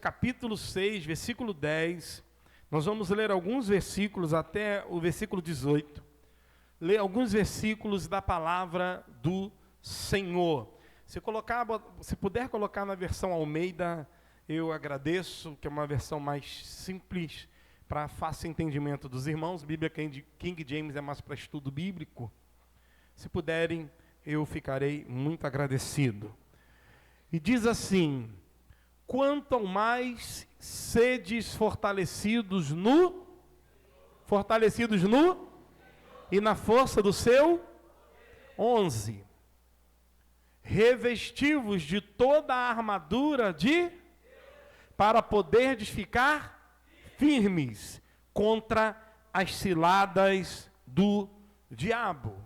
capítulo 6, versículo 10. Nós vamos ler alguns versículos até o versículo 18. Ler alguns versículos da palavra do Senhor. Se puder colocar na versão Almeida, eu agradeço, que é uma versão mais simples, para fácil entendimento dos irmãos. Bíblia King James é mais para estudo bíblico. Se puderem, eu ficarei muito agradecido. E diz assim: quanto ao mais sedes fortalecidos no e na força do seu 11. Revesti-vos de toda a armadura para poderdes ficar firmes contra as ciladas do diabo.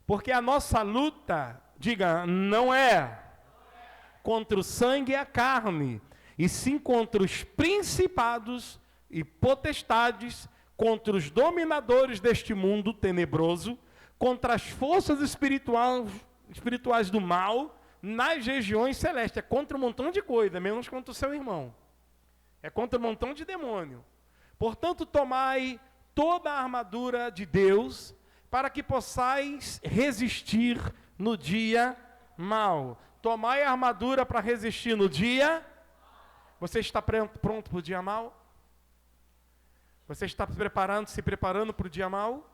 Porque a nossa luta, diga, não é contra o sangue e a carne, e sim contra os principados e potestades, contra os dominadores deste mundo tenebroso, contra as forças espirituais do mal nas regiões celestes. É contra um montão de coisa, menos contra o seu irmão. É contra um montão de demônio. Portanto, tomai toda a armadura de Deus, para que possais resistir no dia mau. Tomai a armadura para resistir no dia. Você está pronto para o dia mau? Você está se preparando para o dia mau?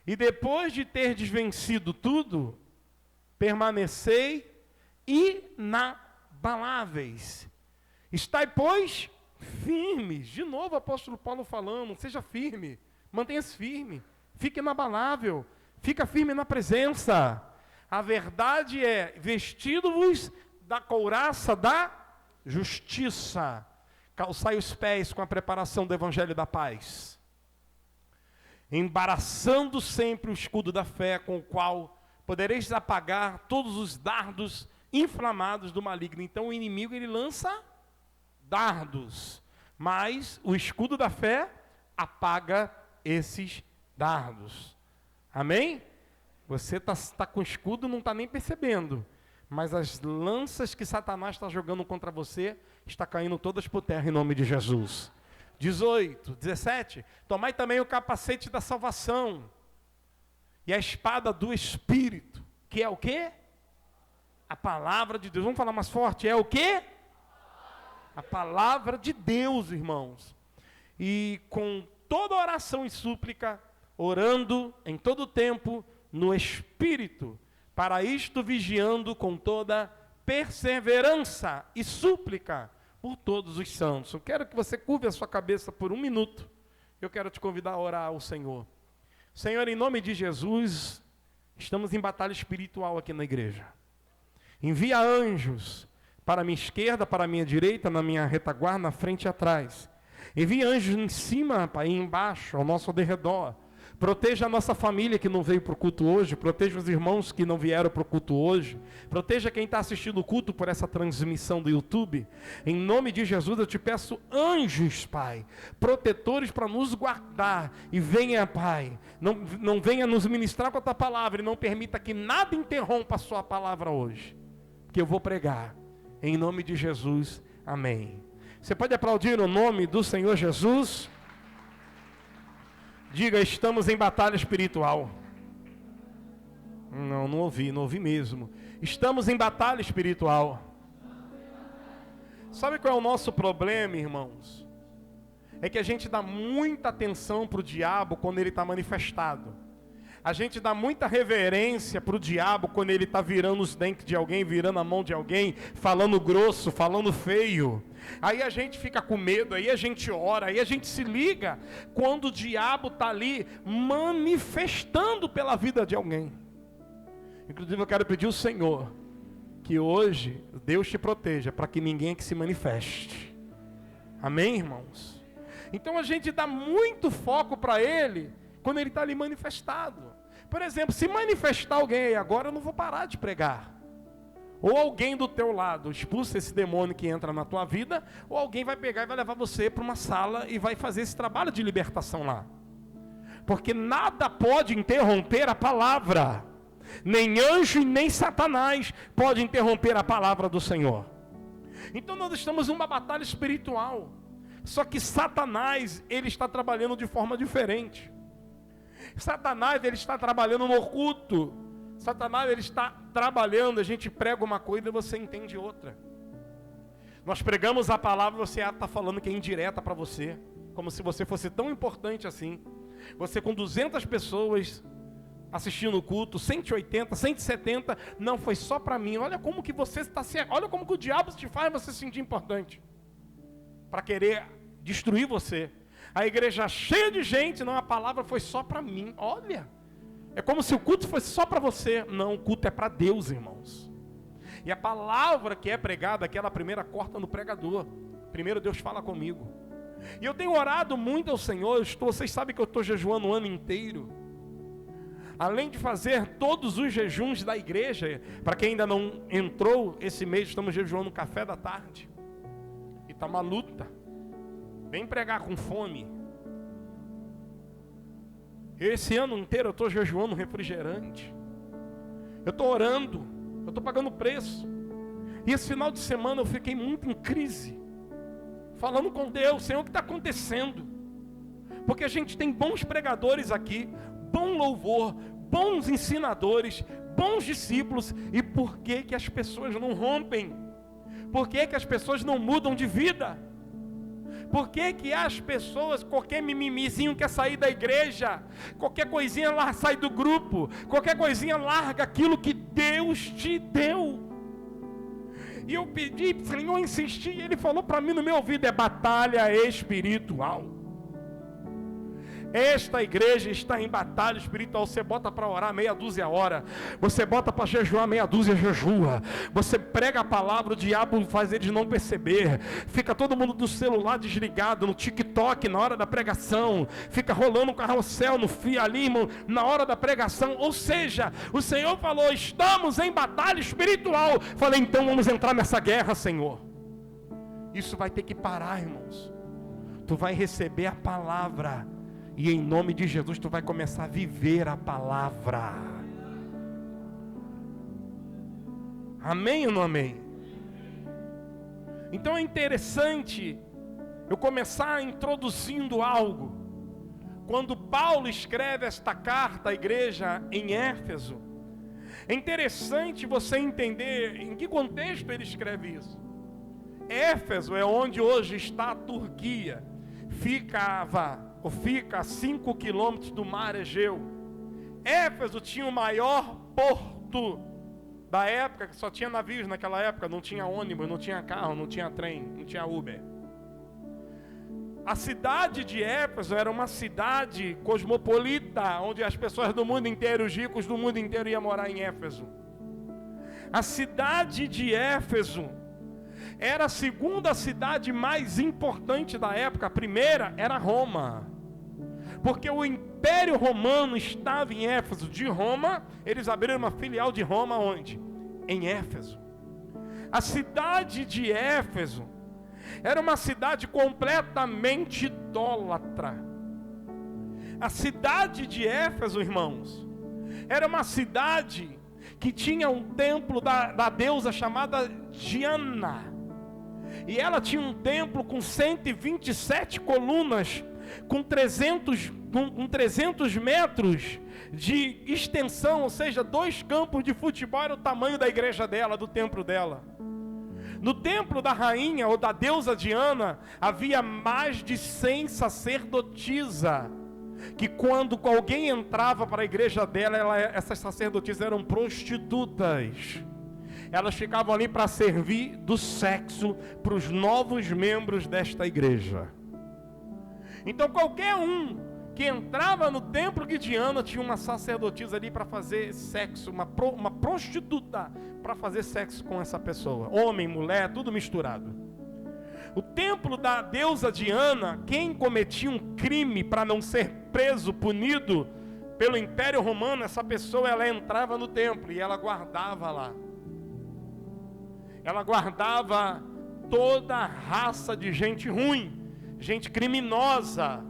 E depois de ter desvencido tudo, permanecei inabaláveis. Estai, pois, firmes. De novo o apóstolo Paulo falando, seja firme, mantenha-se firme, fique inabalável, fica firme na presença. A verdade é, vestido-vos da couraça da justiça, calçai os pés com a preparação do evangelho da paz, embaraçando sempre o escudo da fé, com o qual podereis apagar todos os dardos inflamados do maligno. Então o inimigo, ele lança dardos, mas o escudo da fé apaga esses dardos. Amém? Você está com escudo, não está nem percebendo, mas as lanças que Satanás está jogando contra você, está caindo todas por terra em nome de Jesus. 18, 17, tomai também o capacete da salvação e a espada do Espírito, que é o quê? A palavra de Deus. Vamos falar mais forte, é o quê? A palavra de Deus, irmãos. E com toda oração e súplica, orando em todo tempo no Espírito, para isto vigiando com toda perseverança e súplica por todos os santos. Eu quero que você curve a sua cabeça por um minuto. Eu quero te convidar a orar ao Senhor. Senhor, em nome de Jesus, estamos em batalha espiritual aqui na igreja. Envia anjos para a minha esquerda, para a minha direita, na minha retaguarda, na frente e atrás. Envia anjos em cima, Pai, e embaixo, ao nosso derredor. Proteja a nossa família que não veio para o culto hoje. Proteja os irmãos que não vieram para o culto hoje. Proteja quem está assistindo o culto por essa transmissão do YouTube. Em nome de Jesus eu te peço anjos, Pai, protetores para nos guardar. E venha, Pai, não venha nos ministrar com a tua palavra. E não permita que nada interrompa a sua palavra hoje, que eu vou pregar. Em nome de Jesus, amém. Você pode aplaudir o nome do Senhor Jesus? Diga, estamos em batalha espiritual. Não ouvi mesmo. Estamos em batalha espiritual. Sabe qual é o nosso problema, irmãos? É que a gente dá muita atenção para o diabo quando ele está manifestado. A gente dá muita reverência para o diabo quando ele está virando os dentes de alguém, virando a mão de alguém, falando grosso, falando feio. Aí a gente fica com medo, aí a gente ora, aí a gente se liga quando o diabo está ali manifestando pela vida de alguém. Inclusive eu quero pedir ao Senhor que hoje Deus te proteja para que ninguém aqui se manifeste. Amém, irmãos? Então a gente dá muito foco para ele quando ele está ali manifestado. Por exemplo, se manifestar alguém aí agora, eu não vou parar de pregar. Ou alguém do teu lado expulsa esse demônio que entra na tua vida, ou alguém vai pegar e vai levar você para uma sala e vai fazer esse trabalho de libertação lá. Porque nada pode interromper a palavra. Nem anjo e nem Satanás pode interromper a palavra do Senhor. Então nós estamos numa batalha espiritual. Só que Satanás, ele está trabalhando de forma diferente. Satanás, ele está trabalhando no oculto. Satanás, ele está trabalhando, a gente prega uma coisa e você entende outra. Nós pregamos a palavra e você está falando que é indireta para você, como se você fosse tão importante assim. Você com 200 pessoas assistindo o culto, 180, 170, não, foi só para mim. Olha como que você está olha como que o diabo te faz você se sentir importante, para querer destruir você. A igreja cheia de gente, não, a palavra foi só para mim. Olha, é como se o culto fosse só para você. Não, o culto é para Deus, irmãos. E a palavra que é pregada, aquela primeira corta no pregador. Primeiro Deus fala comigo. E eu tenho orado muito ao Senhor. Vocês sabem que eu estou jejuando o ano inteiro. Além de fazer todos os jejuns da igreja, para quem ainda não entrou, esse mês estamos jejuando o café da tarde. E está uma luta. Vem pregar com fome. Esse ano inteiro eu estou jejuando refrigerante. Eu estou orando. Eu estou pagando preço. E esse final de semana eu fiquei muito em crise. Falando com Deus, Senhor, o que está acontecendo? Porque a gente tem bons pregadores aqui, bom louvor, bons ensinadores, bons discípulos. E por que que as pessoas não rompem? Por que que as pessoas não mudam de vida? Por que que as pessoas, qualquer mimimizinho quer sair da igreja, qualquer coisinha lá sai do grupo, qualquer coisinha larga aquilo que Deus te deu? E eu pedi, o Senhor insisti, e Ele falou para mim no meu ouvido, é batalha espiritual. Esta igreja está em batalha espiritual. Você bota para orar meia dúzia hora, você bota para jejuar meia dúzia jejua, você prega a palavra, o diabo faz eles não perceber, fica todo mundo do celular desligado, no TikTok na hora da pregação, fica rolando um carrossel no fio ali, irmão, na hora da pregação. Ou seja, o Senhor falou, estamos em batalha espiritual. Falei, então vamos entrar nessa guerra, Senhor. Isso vai ter que parar, irmãos. Tu vai receber a palavra e em nome de Jesus tu vai começar a viver a palavra. Amém ou não amém? Então é interessante eu começar introduzindo algo. Quando Paulo escreve esta carta à igreja em Éfeso, é interessante você entender em que contexto ele escreve isso. Éfeso é onde hoje está a Turquia. Fica a 5 quilômetros do mar Egeu. Éfeso tinha o maior porto da época, que só tinha navios naquela época, não tinha ônibus, não tinha carro, não tinha trem, não tinha Uber. A cidade de Éfeso era uma cidade cosmopolita, onde as pessoas do mundo inteiro, os ricos do mundo inteiro iam morar em Éfeso. A cidade de Éfeso era a segunda cidade mais importante da época. A primeira era Roma, porque o Império Romano estava em Éfeso. De Roma, eles abriram uma filial de Roma onde? Em Éfeso. A cidade de Éfeso era uma cidade completamente idólatra. A cidade de Éfeso, irmãos, era uma cidade que tinha um templo da deusa chamada Diana. E ela tinha um templo com 127 colunas, com 300 metros de extensão, ou seja, 2 campos de futebol era o tamanho da igreja dela, do templo dela. No templo da rainha ou da deusa Diana, havia mais de 100 sacerdotisas, que quando alguém entrava para a igreja dela, essas sacerdotisas eram prostitutas. Elas ficavam ali para servir do sexo para os novos membros desta igreja. Então qualquer um que entrava no templo de Diana tinha uma sacerdotisa ali para fazer sexo, uma prostituta para fazer sexo com essa pessoa. Homem, mulher, tudo misturado. O templo da deusa Diana, quem cometia um crime para não ser preso, punido pelo Império Romano, essa pessoa ela entrava no templo e ela guardava lá. Ela guardava toda a raça de gente ruim, gente criminosa,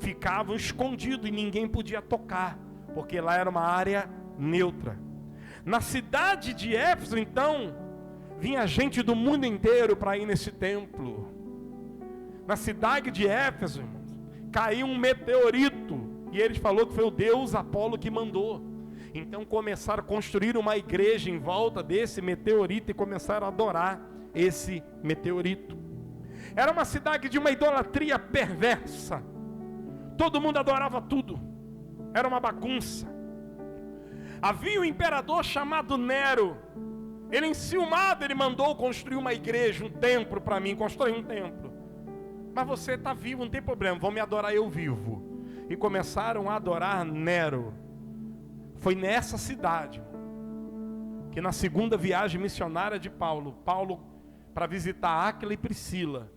ficavam escondidos e ninguém podia tocar, porque lá era uma área neutra. Na cidade de Éfeso, então, vinha gente do mundo inteiro para ir nesse templo. Na cidade de Éfeso, irmãos, caiu um meteorito, e eles falaram que foi o deus Apolo que mandou. Então começaram a construir uma igreja em volta desse meteorito e começaram a adorar esse meteorito. Era uma cidade de uma idolatria perversa. Todo mundo adorava tudo. Era uma bagunça. Havia um imperador chamado Nero. Ele, enciumado, ele mandou construir uma igreja, um templo para mim, construir um templo. Mas você está vivo, não tem problema, vão me adorar eu vivo. E começaram a adorar Nero. Foi nessa cidade que na segunda viagem missionária de Paulo, para visitar Áquila e Priscila,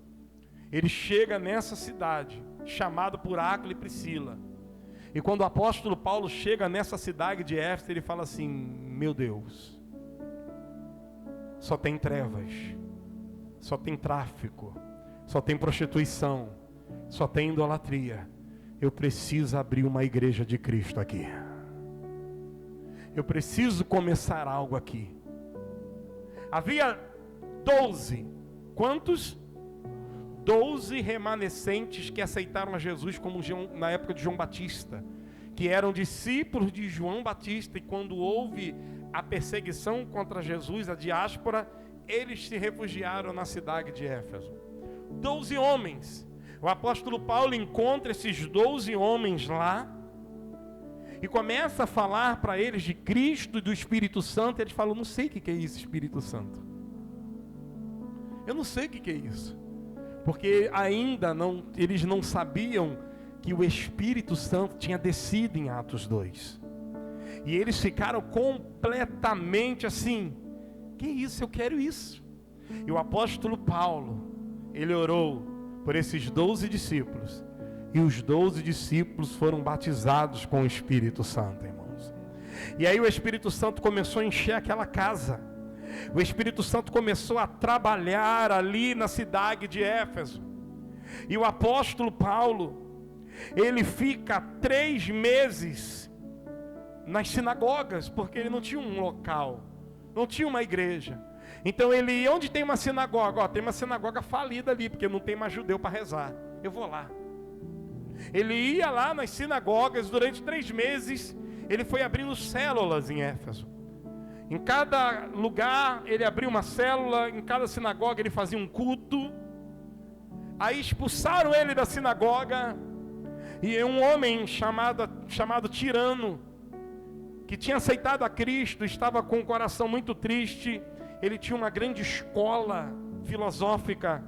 ele chega nessa cidade, chamado por Áquila e Priscila. E quando o apóstolo Paulo chega nessa cidade de Éfeso, ele fala assim: meu Deus, só tem trevas, só tem tráfico, só tem prostituição, só tem idolatria. Eu preciso abrir uma igreja de Cristo aqui. Eu preciso começar algo aqui. Havia 12, quantos? 12 remanescentes que aceitaram a Jesus como na época de João Batista, que eram discípulos de João Batista, e quando houve a perseguição contra Jesus, a diáspora, eles se refugiaram na cidade de Éfeso. 12 homens. O apóstolo Paulo encontra esses 12 homens lá e começa a falar para eles de Cristo e do Espírito Santo. Eles falam: não sei o que é isso, Espírito Santo. Eu não sei o que é isso. Porque ainda eles não sabiam que o Espírito Santo tinha descido em Atos 2. E eles ficaram completamente assim: que isso, eu quero isso. E o apóstolo Paulo, ele orou por esses 12 discípulos. E os 12 discípulos foram batizados com o Espírito Santo, irmãos. E aí o Espírito Santo começou a encher aquela casa. O Espírito Santo começou a trabalhar ali na cidade de Éfeso. E o apóstolo Paulo, ele fica 3 meses nas sinagogas, porque ele não tinha um local, não tinha uma igreja. Então ele, onde tem uma sinagoga? Tem uma sinagoga falida ali, porque não tem mais judeu para rezar. Eu vou lá. Ele ia lá nas sinagogas durante 3 meses. Ele foi abrindo células em Éfeso. Em cada lugar ele abriu uma célula, em cada sinagoga ele fazia um culto. Aí expulsaram ele da sinagoga, e um homem chamado Tirano, que tinha aceitado a Cristo, estava com o coração muito triste. Ele tinha uma grande escola filosófica,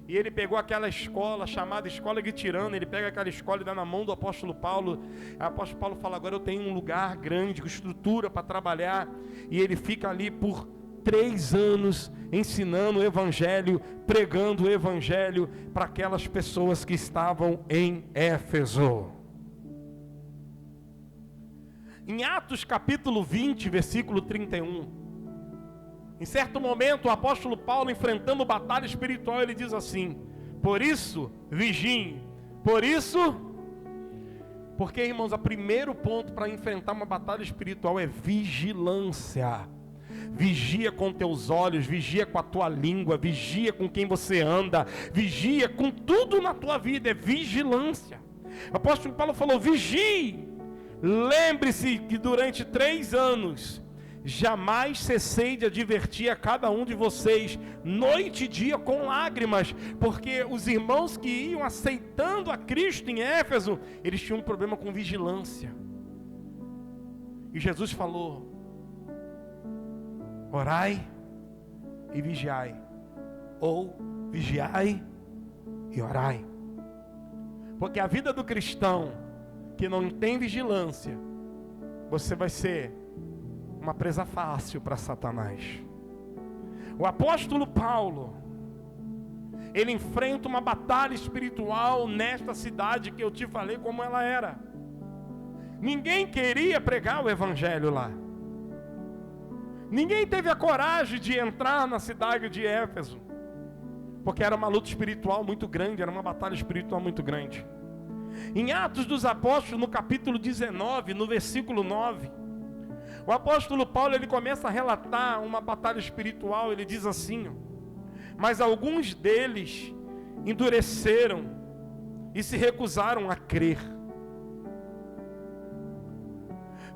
e ele pegou aquela escola chamada Escola de Tirano. Ele pega aquela escola e dá na mão do apóstolo Paulo. O apóstolo Paulo fala: agora eu tenho um lugar grande, com estrutura para trabalhar. E ele fica ali por 3 anos ensinando o Evangelho, pregando o Evangelho para aquelas pessoas que estavam em Éfeso. Em Atos capítulo 20, versículo 31, em certo momento o apóstolo Paulo, enfrentando batalha espiritual, ele diz assim: por isso, vigiem. Porque, irmãos, o primeiro ponto para enfrentar uma batalha espiritual é vigilância. Vigia com teus olhos, vigia com a tua língua, vigia com quem você anda, vigia com tudo na tua vida, é vigilância. O apóstolo Paulo falou: vigie. Lembre-se que durante 3 anos jamais cessei de advertir a cada um de vocês, noite e dia, com lágrimas, porque os irmãos que iam aceitando a Cristo em Éfeso, eles tinham um problema com vigilância. E Jesus falou: orai e vigiai, ou vigiai e orai. Porque a vida do cristão que não tem vigilância, você vai ser uma presa fácil para Satanás. O apóstolo Paulo, ele enfrenta uma batalha espiritual nesta cidade que eu te falei como ela era. Ninguém queria pregar o Evangelho lá. Ninguém teve a coragem de entrar na cidade de Éfeso, porque era uma luta espiritual muito grande, era uma batalha espiritual muito grande. Em Atos dos Apóstolos, no capítulo 19, no versículo 9, O apóstolo Paulo, ele começa a relatar uma batalha espiritual. Ele diz assim: mas alguns deles endureceram e se recusaram a crer,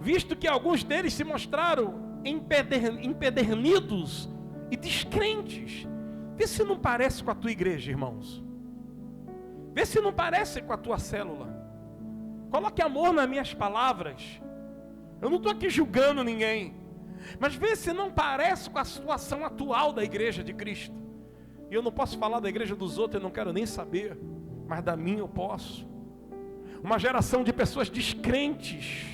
visto que alguns deles se mostraram empedernidos e descrentes. Vê se não parece com a tua igreja, irmãos. Vê se não parece com a tua célula. Coloque amor nas minhas palavras. Eu não estou aqui julgando ninguém, mas vê se não parece com a situação atual da igreja de Cristo. E eu não posso falar da igreja dos outros, eu não quero nem saber, mas da minha eu posso. Uma geração de pessoas descrentes,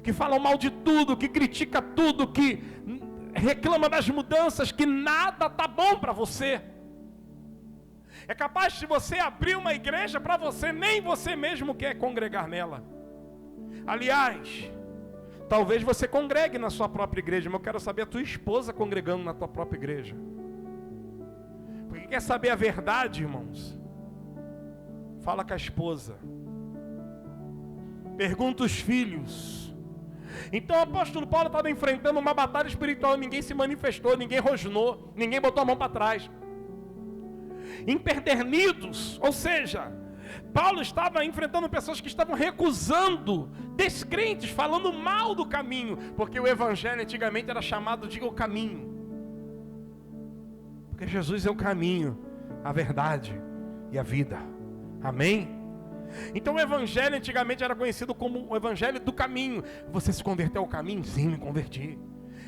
que falam mal de tudo, que critica tudo, que reclama das mudanças, que nada está bom para você. É capaz de você abrir uma igreja para você, nem você mesmo quer congregar nela. Aliás, talvez você congregue na sua própria igreja, mas eu quero saber a tua esposa congregando na tua própria igreja. Porque quer saber a verdade, irmãos? Fala com a esposa. Pergunta os filhos. Então o apóstolo Paulo estava enfrentando uma batalha espiritual, ninguém se manifestou, ninguém rosnou, ninguém botou a mão para trás. Empedernidos, ou seja, Paulo estava enfrentando pessoas que estavam recusando, descrentes, falando mal do caminho, porque o evangelho antigamente era chamado de o caminho, porque Jesus é o caminho, a verdade e a vida, amém? Então o evangelho antigamente era conhecido como o evangelho do caminho. Você se converteu ao caminho? Sim, me converti.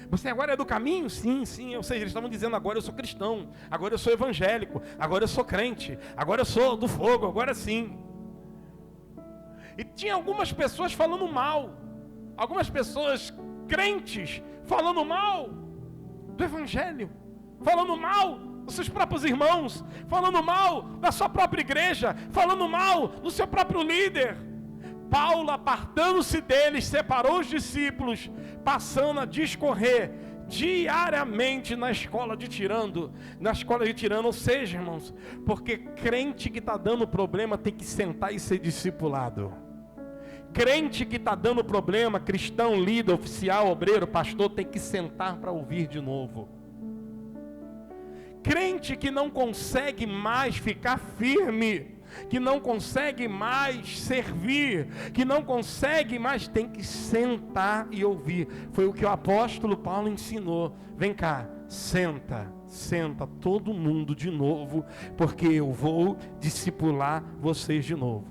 Você agora é do caminho? Sim, sim. Ou seja, eles estavam dizendo: agora eu sou cristão, agora eu sou evangélico, agora eu sou crente, agora eu sou do fogo, agora sim. E tinha algumas pessoas falando mal, algumas pessoas crentes falando mal do evangelho, falando mal dos seus próprios irmãos, falando mal da sua própria igreja, falando mal do seu próprio líder. Paulo, apartando-se deles, separou os discípulos, passando a discorrer diariamente na escola de tirano, ou seja, irmãos, porque crente que está dando problema tem que sentar e ser discipulado. Crente que está dando problema, cristão, líder, oficial, obreiro, pastor, tem que sentar para ouvir de novo. Crente que não consegue mais ficar firme, que não consegue mais servir, que não consegue mais, tem que sentar e ouvir. Foi o que o apóstolo Paulo ensinou. Vem cá, senta todo mundo de novo, porque eu vou discipular vocês de novo.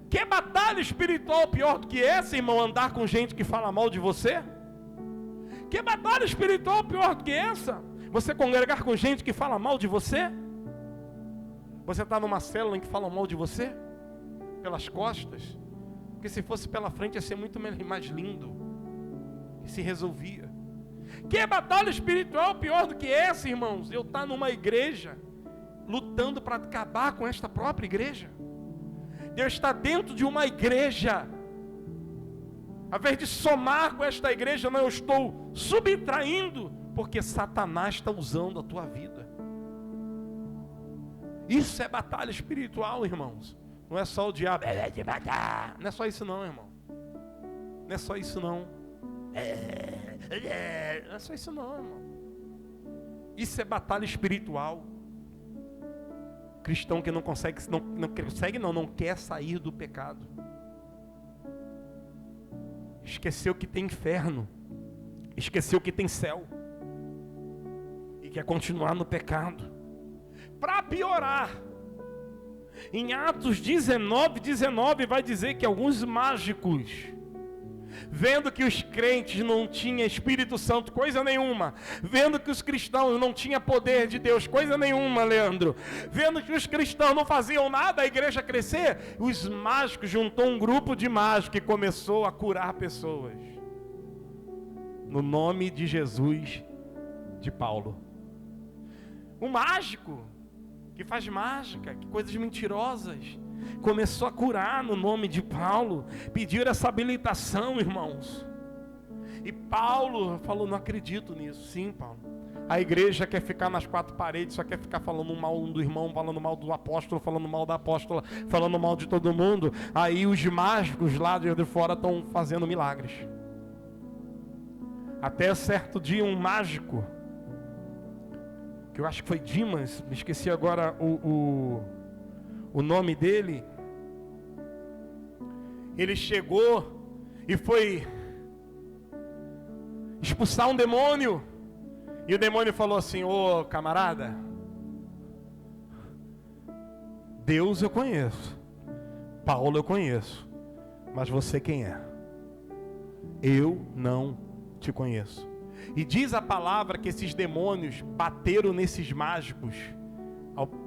Que batalha espiritual pior do que essa, irmão? Andar com gente que fala mal de você? Que batalha espiritual pior do que essa? Você congregar com gente que fala mal de você? Você está numa célula em que falam mal de você? Pelas costas? Porque se fosse pela frente ia ser muito mais lindo. E se resolvia. Que batalha espiritual pior do que essa, irmãos? Eu estar numa igreja, lutando para acabar com esta própria igreja. Deus está dentro de uma igreja. Ao invés de somar com esta igreja, não, eu estou subtraindo, porque Satanás está usando a tua vida. Isso é batalha espiritual, irmãos. Não é só o diabo, não é só isso não, irmão. Não é só isso não. Não é só isso não, irmão. Isso é batalha espiritual. Cristão que não consegue, não quer sair do pecado. Esqueceu que tem inferno. Esqueceu que tem céu. E quer continuar no pecado. Para piorar, em Atos 19 vai dizer que alguns mágicos, vendo que os crentes não tinham Espírito Santo, coisa nenhuma, vendo que os cristãos não tinham poder de Deus, coisa nenhuma, Leandro, vendo que os cristãos não faziam nada, a igreja crescer, os mágicos juntou um grupo de mágicos e começou a curar pessoas, no nome de Jesus, de Paulo. Um mágico que faz mágica, que coisas mentirosas, começou a curar no nome de Paulo, pediram essa habilitação, irmãos. E Paulo falou: não acredito nisso. Sim, Paulo. A igreja quer ficar nas quatro paredes, só quer ficar falando mal do irmão, falando mal do apóstolo, falando mal da apóstola, falando mal de todo mundo. Aí os mágicos lá de fora estão fazendo milagres. Até certo dia um mágico, que eu acho que foi Dimas, me esqueci agora o nome dele, ele chegou e foi expulsar um demônio, e o demônio falou assim: ô camarada, Deus eu conheço, Paulo eu conheço, mas você quem é? Eu não te conheço. E diz a palavra que esses demônios bateram nesses mágicos,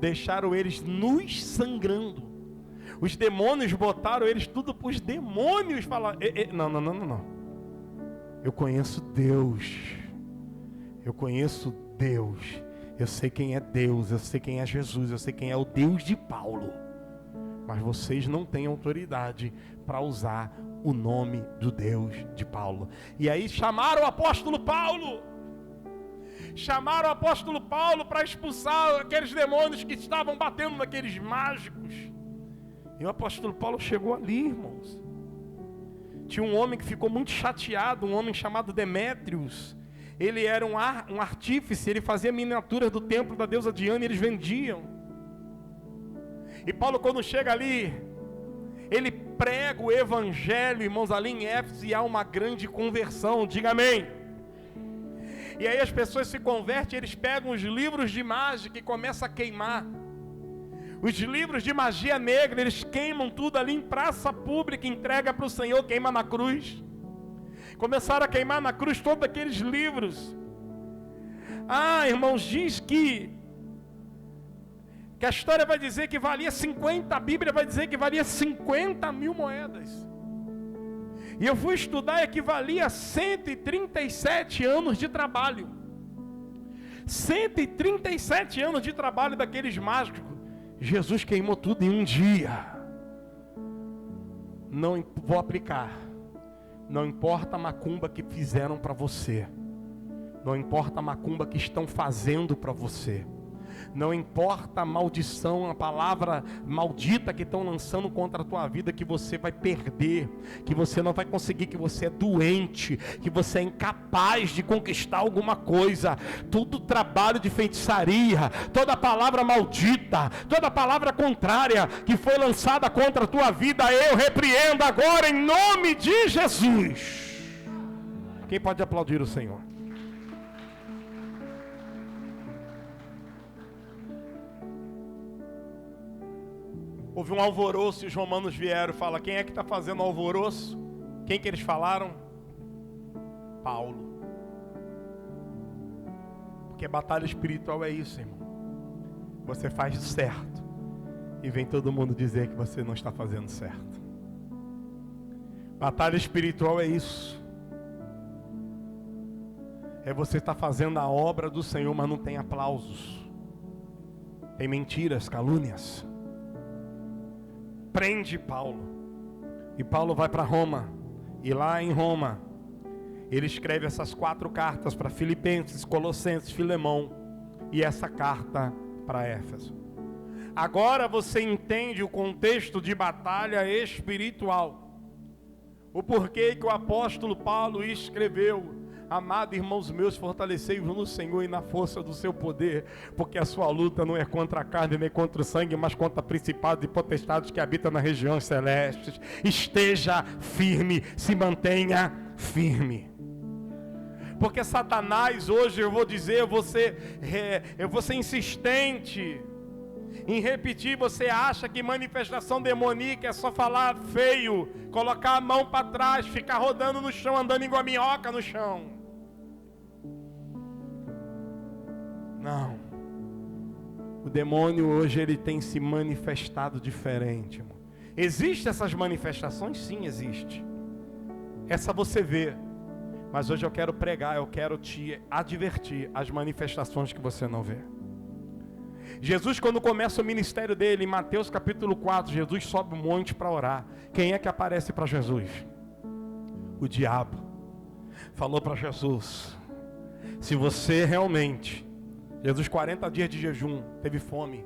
deixaram eles nus sangrando. Os demônios botaram eles tudo para os demônios falar: não. Eu conheço Deus. Eu conheço Deus. Eu sei quem é Deus, eu sei quem é Jesus, eu sei quem é o Deus de Paulo. Mas vocês não têm autoridade para usar o nome do Deus de Paulo. E aí chamaram o apóstolo Paulo. Chamaram o apóstolo Paulo para expulsar aqueles demônios que estavam batendo naqueles mágicos. E o apóstolo Paulo chegou ali, irmãos. Tinha um homem que ficou muito chateado, um homem chamado Demétrios. Ele era um artífice, ele fazia miniaturas do templo da deusa Diana e eles vendiam. E Paulo, quando chega ali, ele prega o evangelho, irmãos, ali em Éfeso, e há uma grande conversão, diga amém. E aí as pessoas se convertem, eles pegam os livros de mágica e começam a queimar. Os livros de magia negra, eles queimam tudo ali em praça pública, entrega para o Senhor, queima na cruz. Começaram a queimar na cruz todos aqueles livros. Irmãos, diz que a história vai dizer que valia 50, a Bíblia vai dizer que valia 50 mil moedas. E eu fui estudar, equivalia a 137 anos de trabalho. 137 anos de trabalho daqueles mágicos. Jesus queimou tudo em um dia. Não vou aplicar. Não importa a macumba que fizeram para você. Não importa a macumba que estão fazendo para você. Não importa a maldição, a palavra maldita que estão lançando contra a tua vida, que você vai perder, que você não vai conseguir, que você é doente, que você é incapaz de conquistar alguma coisa. Todo trabalho de feitiçaria, toda palavra maldita, toda palavra contrária que foi lançada contra a tua vida, eu repreendo agora em nome de Jesus. Quem pode aplaudir o Senhor? Houve um alvoroço e os romanos vieram e falaram: quem é que está fazendo alvoroço? Quem que eles falaram? Paulo. Porque batalha espiritual é isso, irmão. Você faz certo e vem todo mundo dizer que você não está fazendo certo. Batalha espiritual é isso. É você estar fazendo a obra do Senhor, mas não tem aplausos. Tem mentiras, calúnias. Prende Paulo. E Paulo vai para Roma. E lá em Roma, ele escreve essas 4 cartas para Filipenses, Colossenses, Filemão. E essa carta para Éfeso. Agora você entende o contexto de batalha espiritual. O porquê que o apóstolo Paulo escreveu: amado irmãos meus, fortalecei-vos no Senhor e na força do seu poder, porque a sua luta não é contra a carne nem contra o sangue, mas contra principados e potestades que habitam nas regiões celestes. Esteja firme, se mantenha firme. Porque Satanás, hoje eu vou dizer, eu vou ser insistente em repetir. Você acha que manifestação demoníaca é só falar feio, colocar a mão para trás, ficar rodando no chão, andando igual a minhoca no chão? Não. O demônio hoje ele tem se manifestado diferente, irmão. Existem essas manifestações? Sim, existe. Essa você vê. Mas hoje eu quero pregar, eu quero te advertir as manifestações que você não vê. Jesus, quando começa o ministério dele, em Mateus capítulo 4, Jesus sobe um monte para orar. Quem é que aparece para Jesus? O diabo. Falou para Jesus: se você realmente, Jesus 40 dias de jejum, teve fome,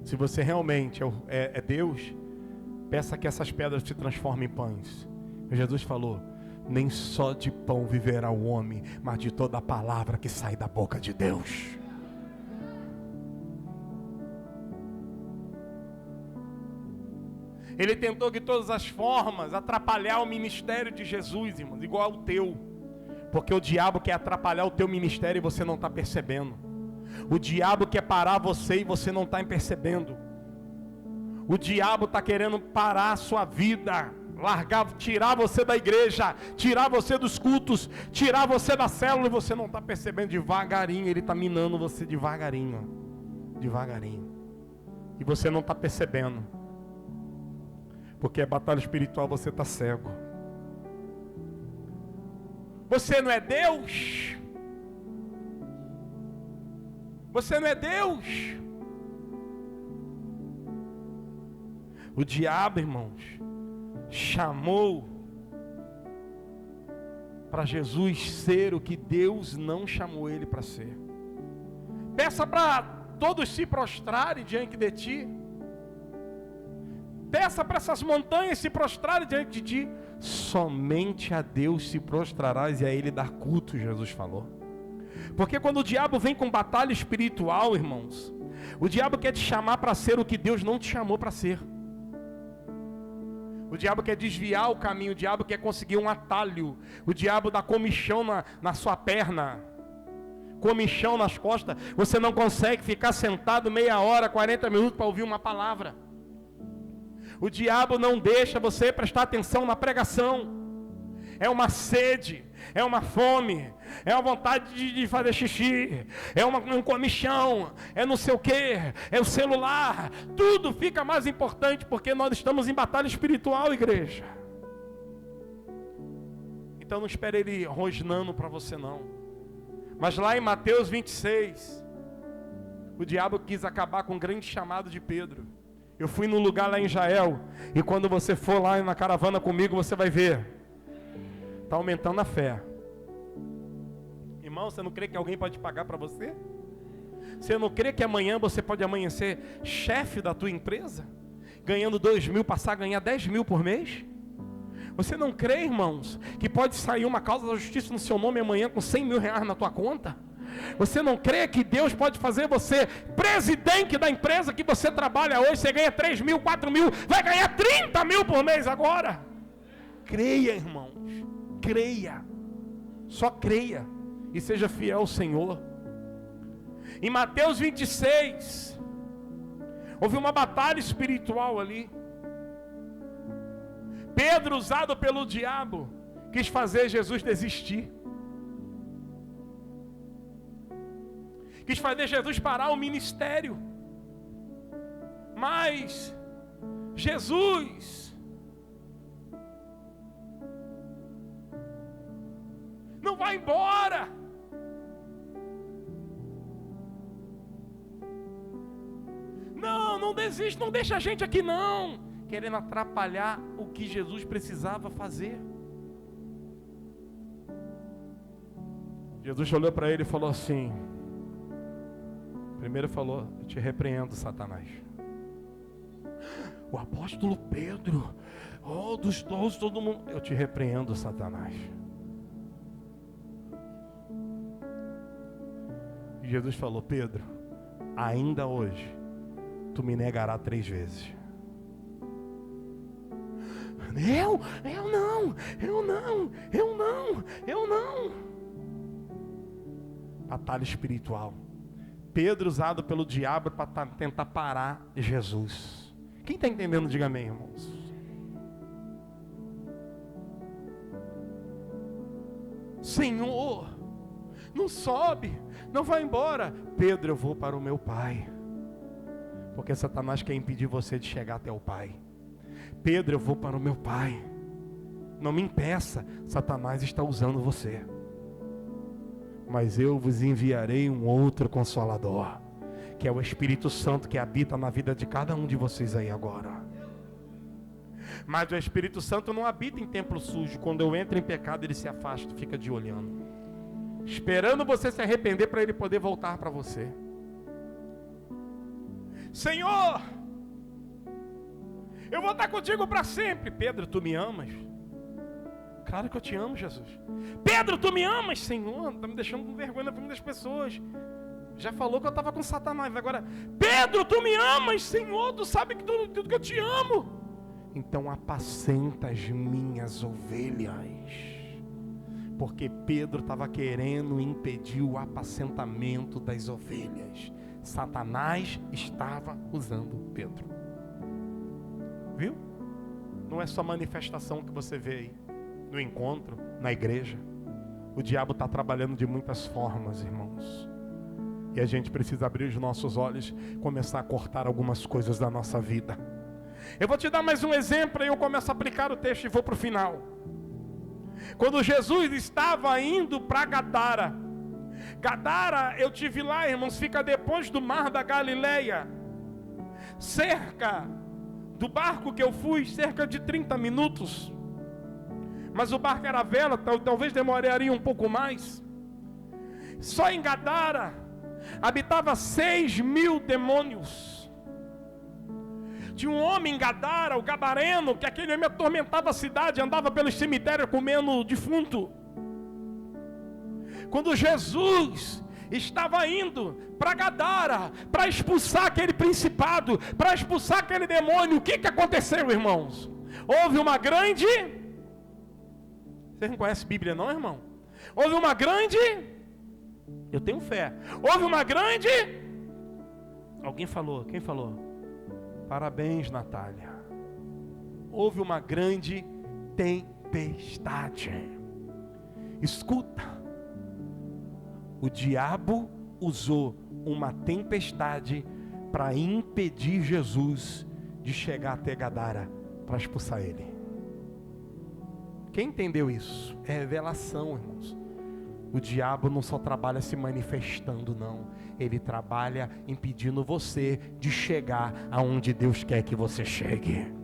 se você realmente é Deus, peça que essas pedras se transformem em pães. E Jesus falou: Nem só de pão viverá o homem, mas de toda a palavra que sai da boca de Deus. Ele tentou de todas as formas atrapalhar o ministério de Jesus, irmãos, igual ao teu. Porque o diabo quer atrapalhar o teu ministério e você não está percebendo. O diabo quer parar você e você não está percebendo. O diabo está querendo parar a sua vida, tirar você da igreja, tirar você dos cultos, tirar você da célula e você não está percebendo. Devagarinho, ele está minando você devagarinho. Devagarinho. E você não está percebendo. Porque é batalha espiritual, você está cego. Você não é Deus? Você não é Deus? O diabo, irmãos, chamou para Jesus ser o que Deus não chamou ele para ser. Peça para todos se prostrarem diante de ti. Peça para essas montanhas se prostrarem diante de ti. Somente a Deus se prostrarás e a Ele dar culto, Jesus falou. Porque quando o diabo vem com batalha espiritual, irmãos, o diabo quer te chamar para ser o que Deus não te chamou para ser. O diabo quer desviar o caminho, o diabo quer conseguir um atalho. O diabo dá comichão na sua perna, comichão nas costas. Você não consegue ficar sentado meia hora, 40 minutos para ouvir uma palavra. O diabo não deixa você prestar atenção na pregação. É uma sede, é uma fome, é uma vontade de fazer xixi, é um comichão, é não sei o que, é o celular. Tudo fica mais importante porque nós estamos em batalha espiritual, igreja. Então não espere ele rosnando para você não. Mas lá em Mateus 26, o diabo quis acabar com o grande chamado de Pedro. Eu fui num lugar lá em Israel, e quando você for lá na caravana comigo, você vai ver. Está aumentando a fé. Irmão, você não crê que alguém pode pagar para você? Você não crê que amanhã você pode amanhecer chefe da tua empresa? Ganhando 2 mil, passar a ganhar 10 mil por mês? Você não crê, irmãos, que pode sair uma causa da justiça no seu nome amanhã com 100 mil reais na tua conta? Você não crê que Deus pode fazer você presidente da empresa que você trabalha hoje? Você ganha 3 mil, 4 mil, vai ganhar 30 mil por mês agora? Creia, irmãos, creia, só creia e seja fiel ao Senhor. Em Mateus 26, houve uma batalha espiritual ali. Pedro, usado pelo diabo, quis fazer Jesus desistir. Quis fazer Jesus parar o ministério. Mas Jesus não vai embora. Não desiste, não deixa a gente aqui não. Querendo atrapalhar o que Jesus precisava fazer. Jesus olhou para ele e falou assim. Primeiro falou, eu te repreendo, Satanás. O apóstolo Pedro, dos 12, todo mundo, eu te repreendo, Satanás. E Jesus falou, Pedro, ainda hoje, tu me negará 3 vezes. Eu não. Batalha espiritual. Pedro usado pelo diabo para tentar parar Jesus. Quem está entendendo, diga amém, irmãos. Senhor, não sobe, não vai embora. Pedro, eu vou para o meu Pai. Porque Satanás quer impedir você de chegar até o Pai. Pedro, eu vou para o meu Pai. Não me impeça, Satanás está usando você. Mas eu vos enviarei um outro Consolador, que é o Espírito Santo que habita na vida de cada um de vocês aí agora. Mas o Espírito Santo não habita em templo sujo. Quando eu entro em pecado, ele se afasta, fica de olhando, esperando você se arrepender para ele poder voltar para você. Senhor, eu vou estar contigo para sempre. Pedro, tu me amas? Claro que eu te amo, Jesus. Pedro, tu me amas, Senhor? Está me deixando com vergonha na frente das pessoas. Já falou que eu estava com Satanás. Agora, Pedro, tu me amas, Senhor? Tu sabe que tudo que eu te amo. Então apacenta as minhas ovelhas. Porque Pedro estava querendo impedir o apacentamento das ovelhas. Satanás estava usando Pedro. Viu? Não é só manifestação que você vê aí, no encontro, na igreja. O diabo está trabalhando de muitas formas, irmãos. E a gente precisa abrir os nossos olhos, começar a cortar algumas coisas da nossa vida. Eu vou te dar mais um exemplo, aí eu começo a aplicar o texto e vou para o final. Quando Jesus estava indo para Gadara, eu tive lá, irmãos, fica depois do mar da Galileia, cerca do barco que eu fui, cerca de 30 minutos, mas o barco era vela, talvez demoraria um pouco mais. Só em Gadara habitava 6.000 demônios. Tinha um homem em Gadara, o gadareno, que aquele homem atormentava a cidade, andava pelos cemitérios comendo defunto. Quando Jesus estava indo para Gadara, para expulsar aquele principado, para expulsar aquele demônio, o que aconteceu, irmãos? Houve uma grande... Vocês não conhecem Bíblia não, irmão? Houve uma grande... Eu tenho fé. Houve uma grande... Alguém falou, quem falou? Parabéns, Natália. Houve uma grande tempestade. Escuta. O diabo usou uma tempestade para impedir Jesus de chegar até Gadara para expulsar ele. Quem entendeu isso? É revelação, irmãos. O diabo não só trabalha se manifestando, não. Ele trabalha impedindo você de chegar aonde Deus quer que você chegue.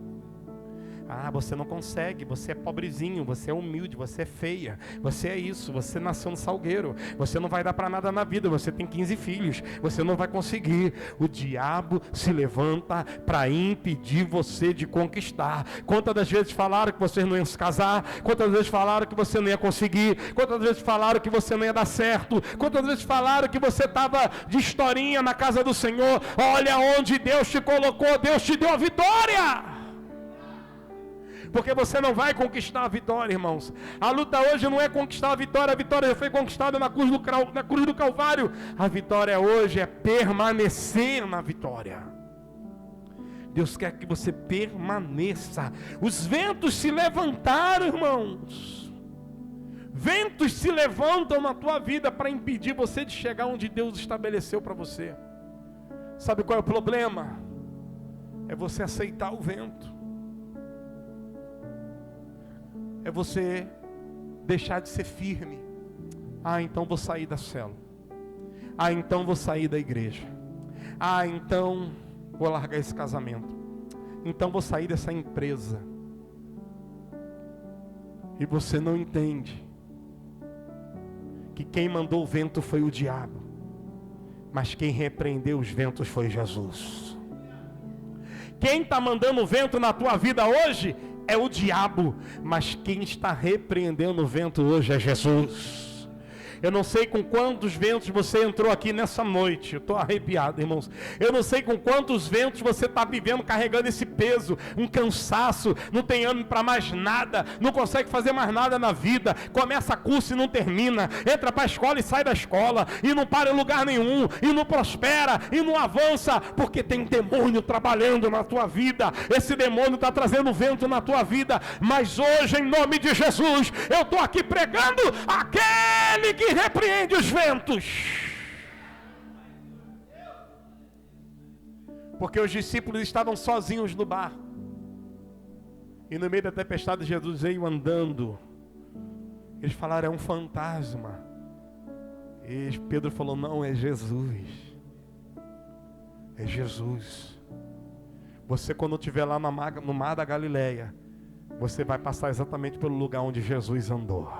Ah, você não consegue, você é pobrezinho, você é humilde, você é feia, você é isso, você nasceu no salgueiro, você não vai dar para nada na vida, você tem 15 filhos, você não vai conseguir. O diabo se levanta para impedir você de conquistar. Quantas das vezes falaram que vocês não iam se casar? Quantas vezes falaram que você não ia conseguir? Quantas vezes falaram que você não ia dar certo? Quantas vezes falaram que você estava de historinha na casa do Senhor? Olha onde Deus te colocou, Deus te deu a vitória. Porque você não vai conquistar a vitória, irmãos. A luta hoje não é conquistar a vitória já foi conquistada na cruz do Calvário. A vitória hoje é permanecer na vitória. Deus quer que você permaneça. Os ventos se levantaram, irmãos. Ventos se levantam na tua vida para impedir você de chegar onde Deus estabeleceu para você. Sabe qual é o problema? É você aceitar o vento. É você deixar de ser firme. Ah, então vou sair da célula. Ah, então vou sair da igreja. Ah, então vou largar esse casamento. Então vou sair dessa empresa. E você não entende que quem mandou o vento foi o diabo, mas quem repreendeu os ventos foi Jesus. Quem está mandando o vento na tua vida hoje é o diabo, mas quem está repreendendo o vento hoje é Jesus. Eu não sei com quantos ventos você entrou aqui nessa noite. Eu estou arrepiado, irmãos. Eu não sei com quantos ventos você está vivendo, carregando esse peso, um cansaço, não tem ânimo para mais nada, não consegue fazer mais nada na vida, começa curso e não termina, entra para a escola e sai da escola, e não para em lugar nenhum, e não prospera, e não avança, porque tem demônio trabalhando na tua vida. Esse demônio está trazendo vento na tua vida, mas hoje, em nome de Jesus, eu estou aqui pregando aquele que repreende os ventos. Porque os discípulos estavam sozinhos no barco, e no meio da tempestade Jesus veio andando. Eles falaram: é um fantasma. E Pedro falou: não, é Jesus. É Jesus. Você, quando estiver lá no mar da Galileia, você vai passar exatamente pelo lugar onde Jesus andou.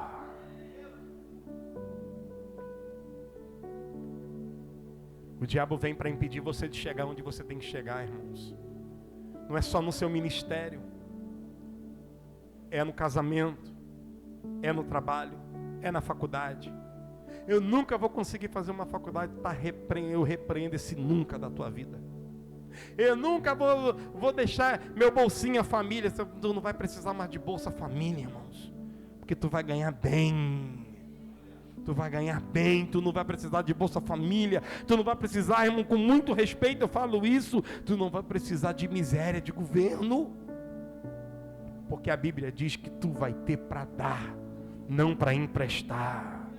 O diabo vem para impedir você de chegar onde você tem que chegar, irmãos. Não é só no seu ministério. É no casamento. é no trabalho, é na faculdade. Eu nunca vou conseguir fazer uma faculdade, eu repreendo esse nunca da tua vida. Eu nunca vou deixar meu bolsinha família. Tu não vai precisar mais de Bolsa Família, irmãos, porque tu vai ganhar bem. Tu vai ganhar bem, tu não vai precisar de Bolsa Família, tu não vai precisar, irmão, com muito respeito eu falo isso, tu não vai precisar de miséria de governo, porque a Bíblia diz que tu vai ter para dar, não para emprestar.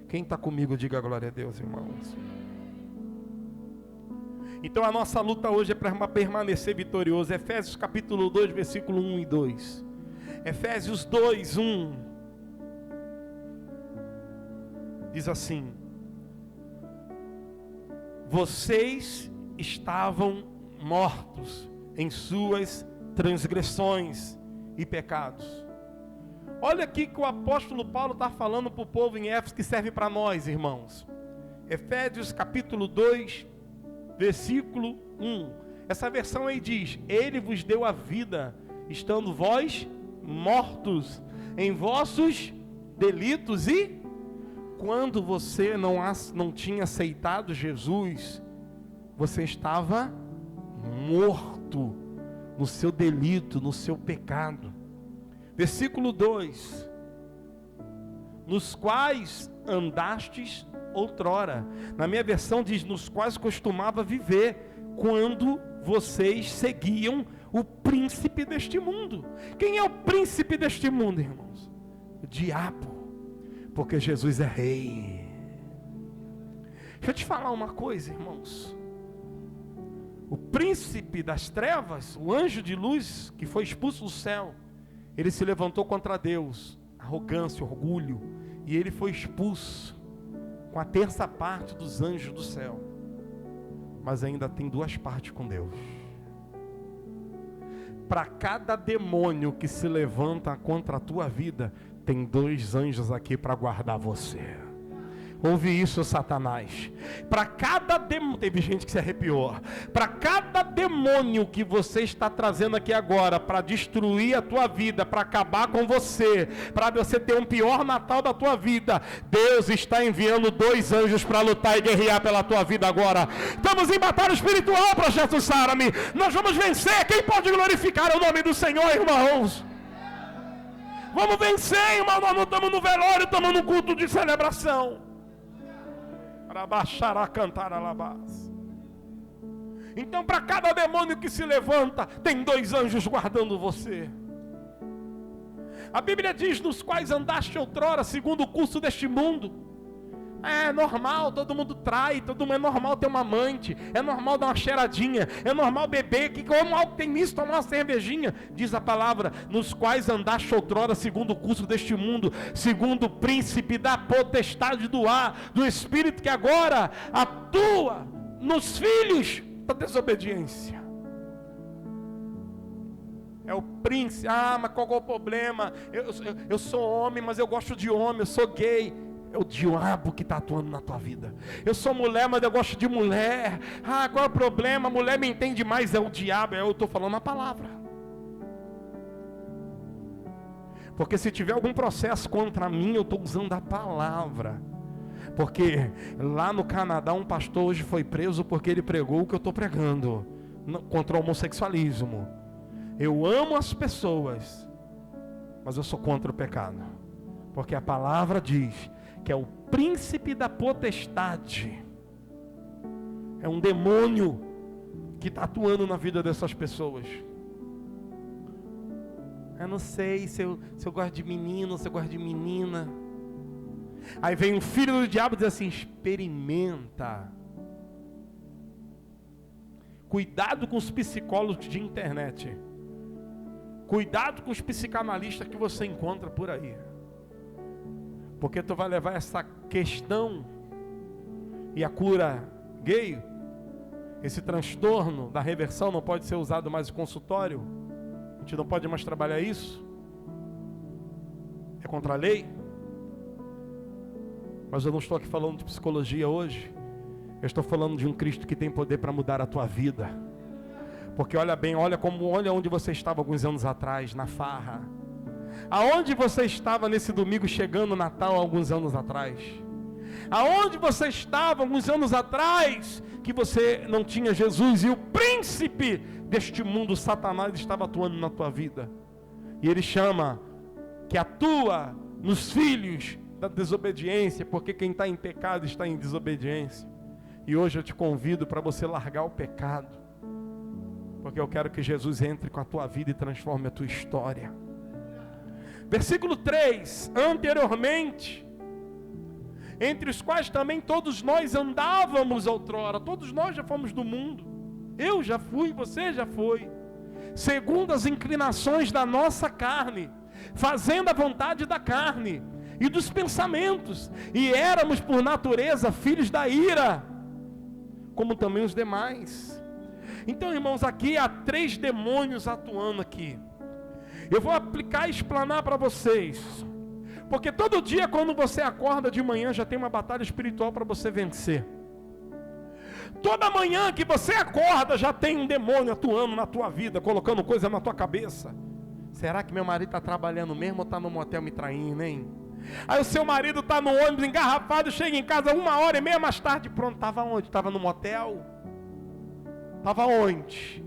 Quem está comigo, diga glória a Deus, irmãos. Então a nossa luta hoje é para permanecer vitorioso. Efésios capítulo 2, versículo 1 e 2. Efésios 2, 1. Diz assim: vocês estavam mortos em suas transgressões e pecados. Olha aqui que o apóstolo Paulo está falando para o povo em Éfeso, que serve para nós, irmãos. Efésios capítulo 2, versículo 1. Essa versão aí diz: ele vos deu a vida, estando vós mortos em vossos delitos e... Quando você não tinha aceitado Jesus, você estava morto no seu delito, no seu pecado. Versículo 2: nos quais andastes outrora. Na minha versão diz: nos quais costumava viver, quando vocês seguiam o príncipe deste mundo. Quem é o príncipe deste mundo, irmãos? O diabo. Porque Jesus é rei. Deixa eu te falar uma coisa, irmãos. O príncipe das trevas, o anjo de luz que foi expulso do céu, ele se levantou contra Deus, arrogância, orgulho, e ele foi expulso com a terça parte dos anjos do céu. Mas ainda tem duas partes com Deus. Para cada demônio que se levanta contra a tua vida, tem 2 anjos aqui para guardar você. Ouve isso, Satanás. Para cada demônio, teve gente que se arrepiou. Para cada demônio que você está trazendo aqui agora, para destruir a tua vida, para acabar com você, para você ter um pior Natal da tua vida, Deus está enviando 2 anjos para lutar e guerrear pela tua vida agora. Estamos em batalha espiritual, projeto Sarami. Nós vamos vencer. Quem pode glorificar o nome do Senhor, irmãos? Vamos vencer, irmão. Nós não estamos no velório, estamos no culto de celebração. Para baixar a cantar alabás. Então, para cada demônio que se levanta, tem 2 anjos guardando você. A Bíblia diz: nos quais andaste outrora, segundo o curso deste mundo. É normal, todo mundo trai, é normal ter uma amante, é normal dar uma cheiradinha, é normal beber, que mal tem nisso, tomar uma cervejinha, diz a palavra, nos quais andaste outrora, segundo o curso deste mundo, segundo o príncipe da potestade do ar, do espírito que agora atua nos filhos da desobediência. É o príncipe. Mas qual é o problema? Eu sou homem, mas eu gosto de homem, eu sou gay. É o diabo que está atuando na tua vida. Eu sou mulher, mas eu gosto de mulher. Qual é o problema? A mulher me entende mais. É o diabo. Eu estou falando a palavra. Porque se tiver algum processo contra mim, eu estou usando a palavra. Porque lá no Canadá, um pastor hoje foi preso porque ele pregou o que eu estou pregando contra o homossexualismo. Eu amo as pessoas, mas eu sou contra o pecado. Porque a palavra diz que é o príncipe da potestade, é um demônio que está atuando na vida dessas pessoas. Eu não sei se eu gosto de menino, se eu gosto de menina. Aí vem o filho do diabo e diz assim: experimenta. Cuidado com os psicólogos de internet. Cuidado com os psicanalistas que você encontra por aí. Porque tu vai levar essa questão e a cura gay, esse transtorno da reversão não pode ser usado mais em consultório. A gente não pode mais trabalhar isso. É contra a lei. Mas eu não estou aqui falando de psicologia hoje. Eu estou falando de um Cristo que tem poder para mudar a tua vida. Porque olha bem, olha onde você estava alguns anos atrás, na farra. Aonde você estava nesse domingo chegando o Natal alguns anos atrás? Aonde você estava alguns anos atrás que você não tinha Jesus e o príncipe deste mundo, Satanás, estava atuando na tua vida? E ele chama que atua nos filhos da desobediência, porque quem está em pecado está em desobediência. E hoje eu te convido para você largar o pecado, porque eu quero que Jesus entre com a tua vida e transforme a tua história. Versículo 3, anteriormente, entre os quais também todos nós andávamos outrora, todos nós já fomos do mundo, eu já fui, você já foi, segundo as inclinações da nossa carne, fazendo a vontade da carne e dos pensamentos, e éramos por natureza filhos da ira, como também os demais. Então, irmãos, aqui há 3 demônios atuando aqui. Eu vou aplicar e explanar para vocês, porque todo dia quando você acorda de manhã já tem uma batalha espiritual para você vencer. Toda manhã que você acorda já tem um demônio atuando na tua vida, colocando coisa na tua cabeça. Será que meu marido está trabalhando mesmo ou está no motel me traindo, hein? Aí o seu marido está no ônibus engarrafado, chega em casa 1h30 mais tarde, pronto, estava onde? Estava no motel? Estava onde?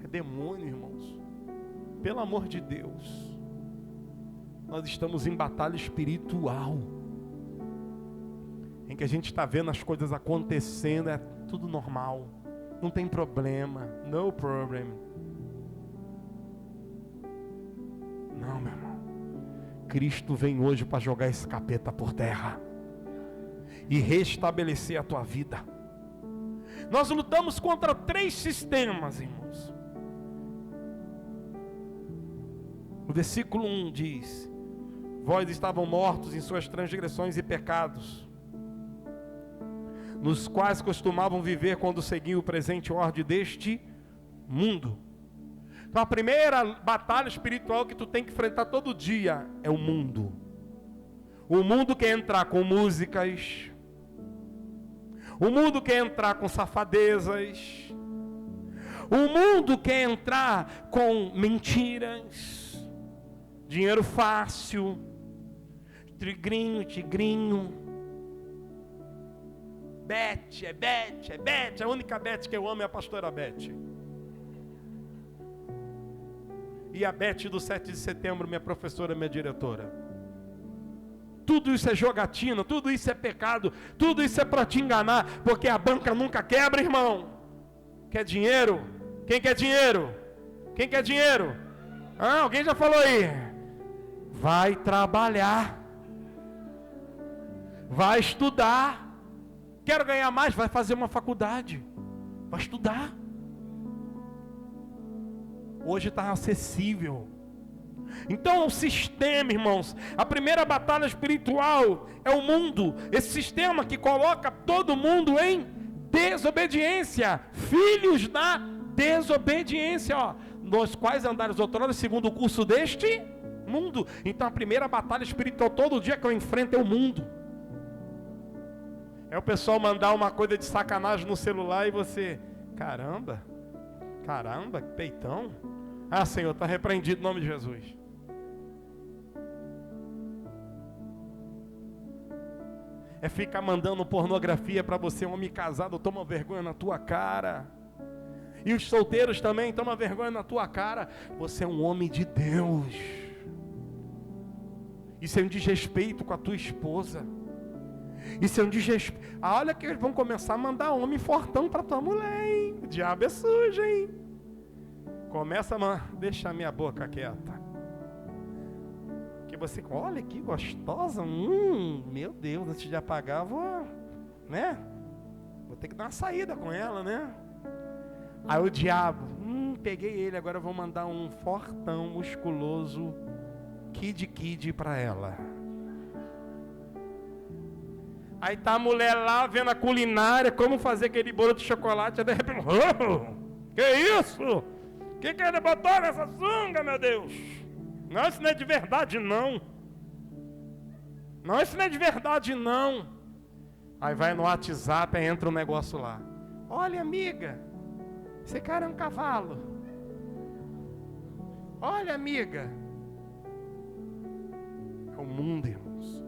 É demônio, irmãos. Pelo amor de Deus, nós estamos em batalha espiritual, em que a gente está vendo as coisas acontecendo, é tudo normal, não tem problema, no problem. Não, meu irmão, Cristo vem hoje para jogar esse capeta por terra e restabelecer a tua vida. Nós lutamos contra 3 sistemas, irmãos. O versículo 1 diz: vós estavam mortos em suas transgressões e pecados, nos quais costumavam viver quando seguiam o presente ordem deste mundo. Então a primeira batalha espiritual que tu tem que enfrentar todo dia é o mundo. O mundo quer entrar com músicas, o mundo quer entrar com safadezas, o mundo quer entrar com mentiras, dinheiro fácil, tigrinho. Bete, é Bete. A única Bete que eu amo é a pastora Bete. E a Bete do 7 de setembro, minha professora, minha diretora. Tudo isso é jogatina, tudo isso é pecado, tudo isso é para te enganar, porque a banca nunca quebra, irmão. Quer dinheiro? Quem quer dinheiro? Quem quer dinheiro? Alguém já falou aí? Vai trabalhar, vai estudar. Quero ganhar mais, vai fazer uma faculdade, vai estudar. Hoje está acessível. Então o sistema, irmãos, a primeira batalha espiritual é o mundo, esse sistema que coloca todo mundo em desobediência, filhos da desobediência, nos quais andares outrora segundo o curso deste mundo. Então a primeira batalha espiritual todo dia que eu enfrento é o mundo. É o pessoal mandar uma coisa de sacanagem no celular e você, caramba, que peitão. Senhor, está repreendido em nome de Jesus. É ficar mandando pornografia para você, um homem casado, toma vergonha na tua cara. E os solteiros também, toma vergonha na tua cara. Você é um homem de Deus. Isso é um desrespeito com a tua esposa. Isso é um desrespeito. Olha que eles vão começar a mandar homem fortão para tua mulher, hein? O diabo é sujo, hein? Começa a deixa a minha boca quieta. Que você, olha que gostosa. Meu Deus, antes de apagar, vou ter que dar uma saída com ela, né? Aí o diabo, peguei ele, agora eu vou mandar um fortão, musculoso, kid para ela. Aí tá a mulher lá vendo a culinária, como fazer aquele bolo de chocolate, aí de repente, que isso? Que ele botou nessa sunga, meu Deus? Não, isso não é de verdade não. Não, isso não é de verdade não. Aí vai no WhatsApp, aí entra um negócio lá. Olha, amiga, esse cara é um cavalo. Olha, amiga, o mundo, irmãos.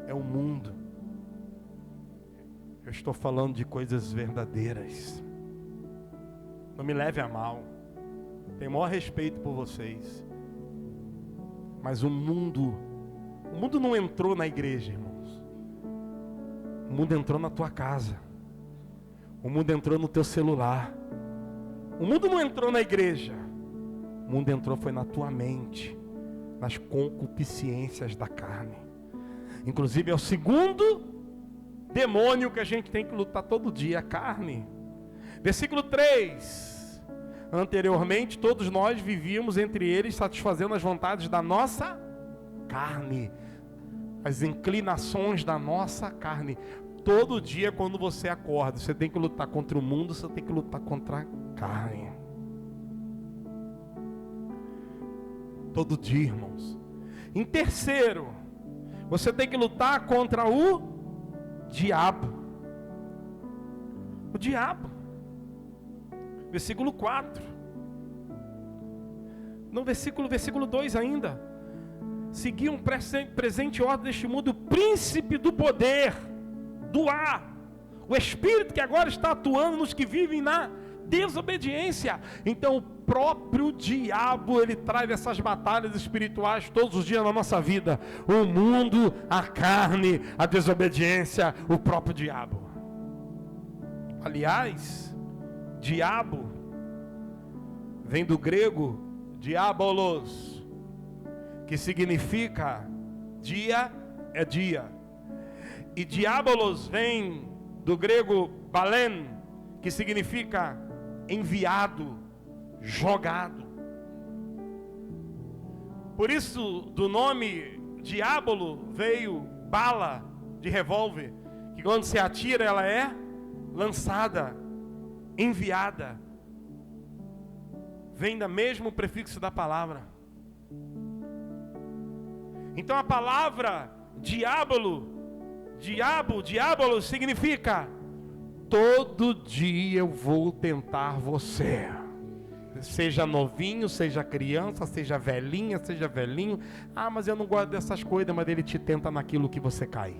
É o mundo. Eu estou falando de coisas verdadeiras. Não me leve a mal. Tenho o maior respeito por vocês. Mas o mundo não entrou na igreja, irmãos. O mundo entrou na tua casa. O mundo entrou no teu celular. O mundo não entrou na igreja. O mundo entrou foi na tua mente, nas concupiscências da carne. Inclusive é o segundo demônio que a gente tem que lutar todo dia, a carne. Versículo 3. Anteriormente todos nós vivíamos entre eles satisfazendo as vontades da nossa carne, as inclinações da nossa carne. Todo dia quando você acorda, você tem que lutar contra o mundo, você tem que lutar contra a carne. Todo dia, irmãos. Em terceiro, você tem que lutar contra o diabo. O diabo. Versículo 4. No versículo 2 ainda. Seguir um presente ordem deste mundo, o príncipe do poder, do ar. O espírito que agora está atuando nos que vivem na desobediência. Então o próprio diabo, ele traz essas batalhas espirituais todos os dias na nossa vida. O mundo, a carne, a desobediência, o próprio diabo. Aliás, diabo vem do grego diabolos, que significa dia é dia. E diabolos vem do grego balen, que significa enviado, jogado. Por isso do nome diabolo veio bala de revólver, que quando se atira ela é lançada, enviada. Vem do mesmo prefixo da palavra. Então a palavra diabolo, diabolo significa todo dia eu vou tentar você. Seja novinho, seja criança, seja velhinha, seja velhinho. Ah, mas eu não gosto dessas coisas, mas ele te tenta naquilo que você cai.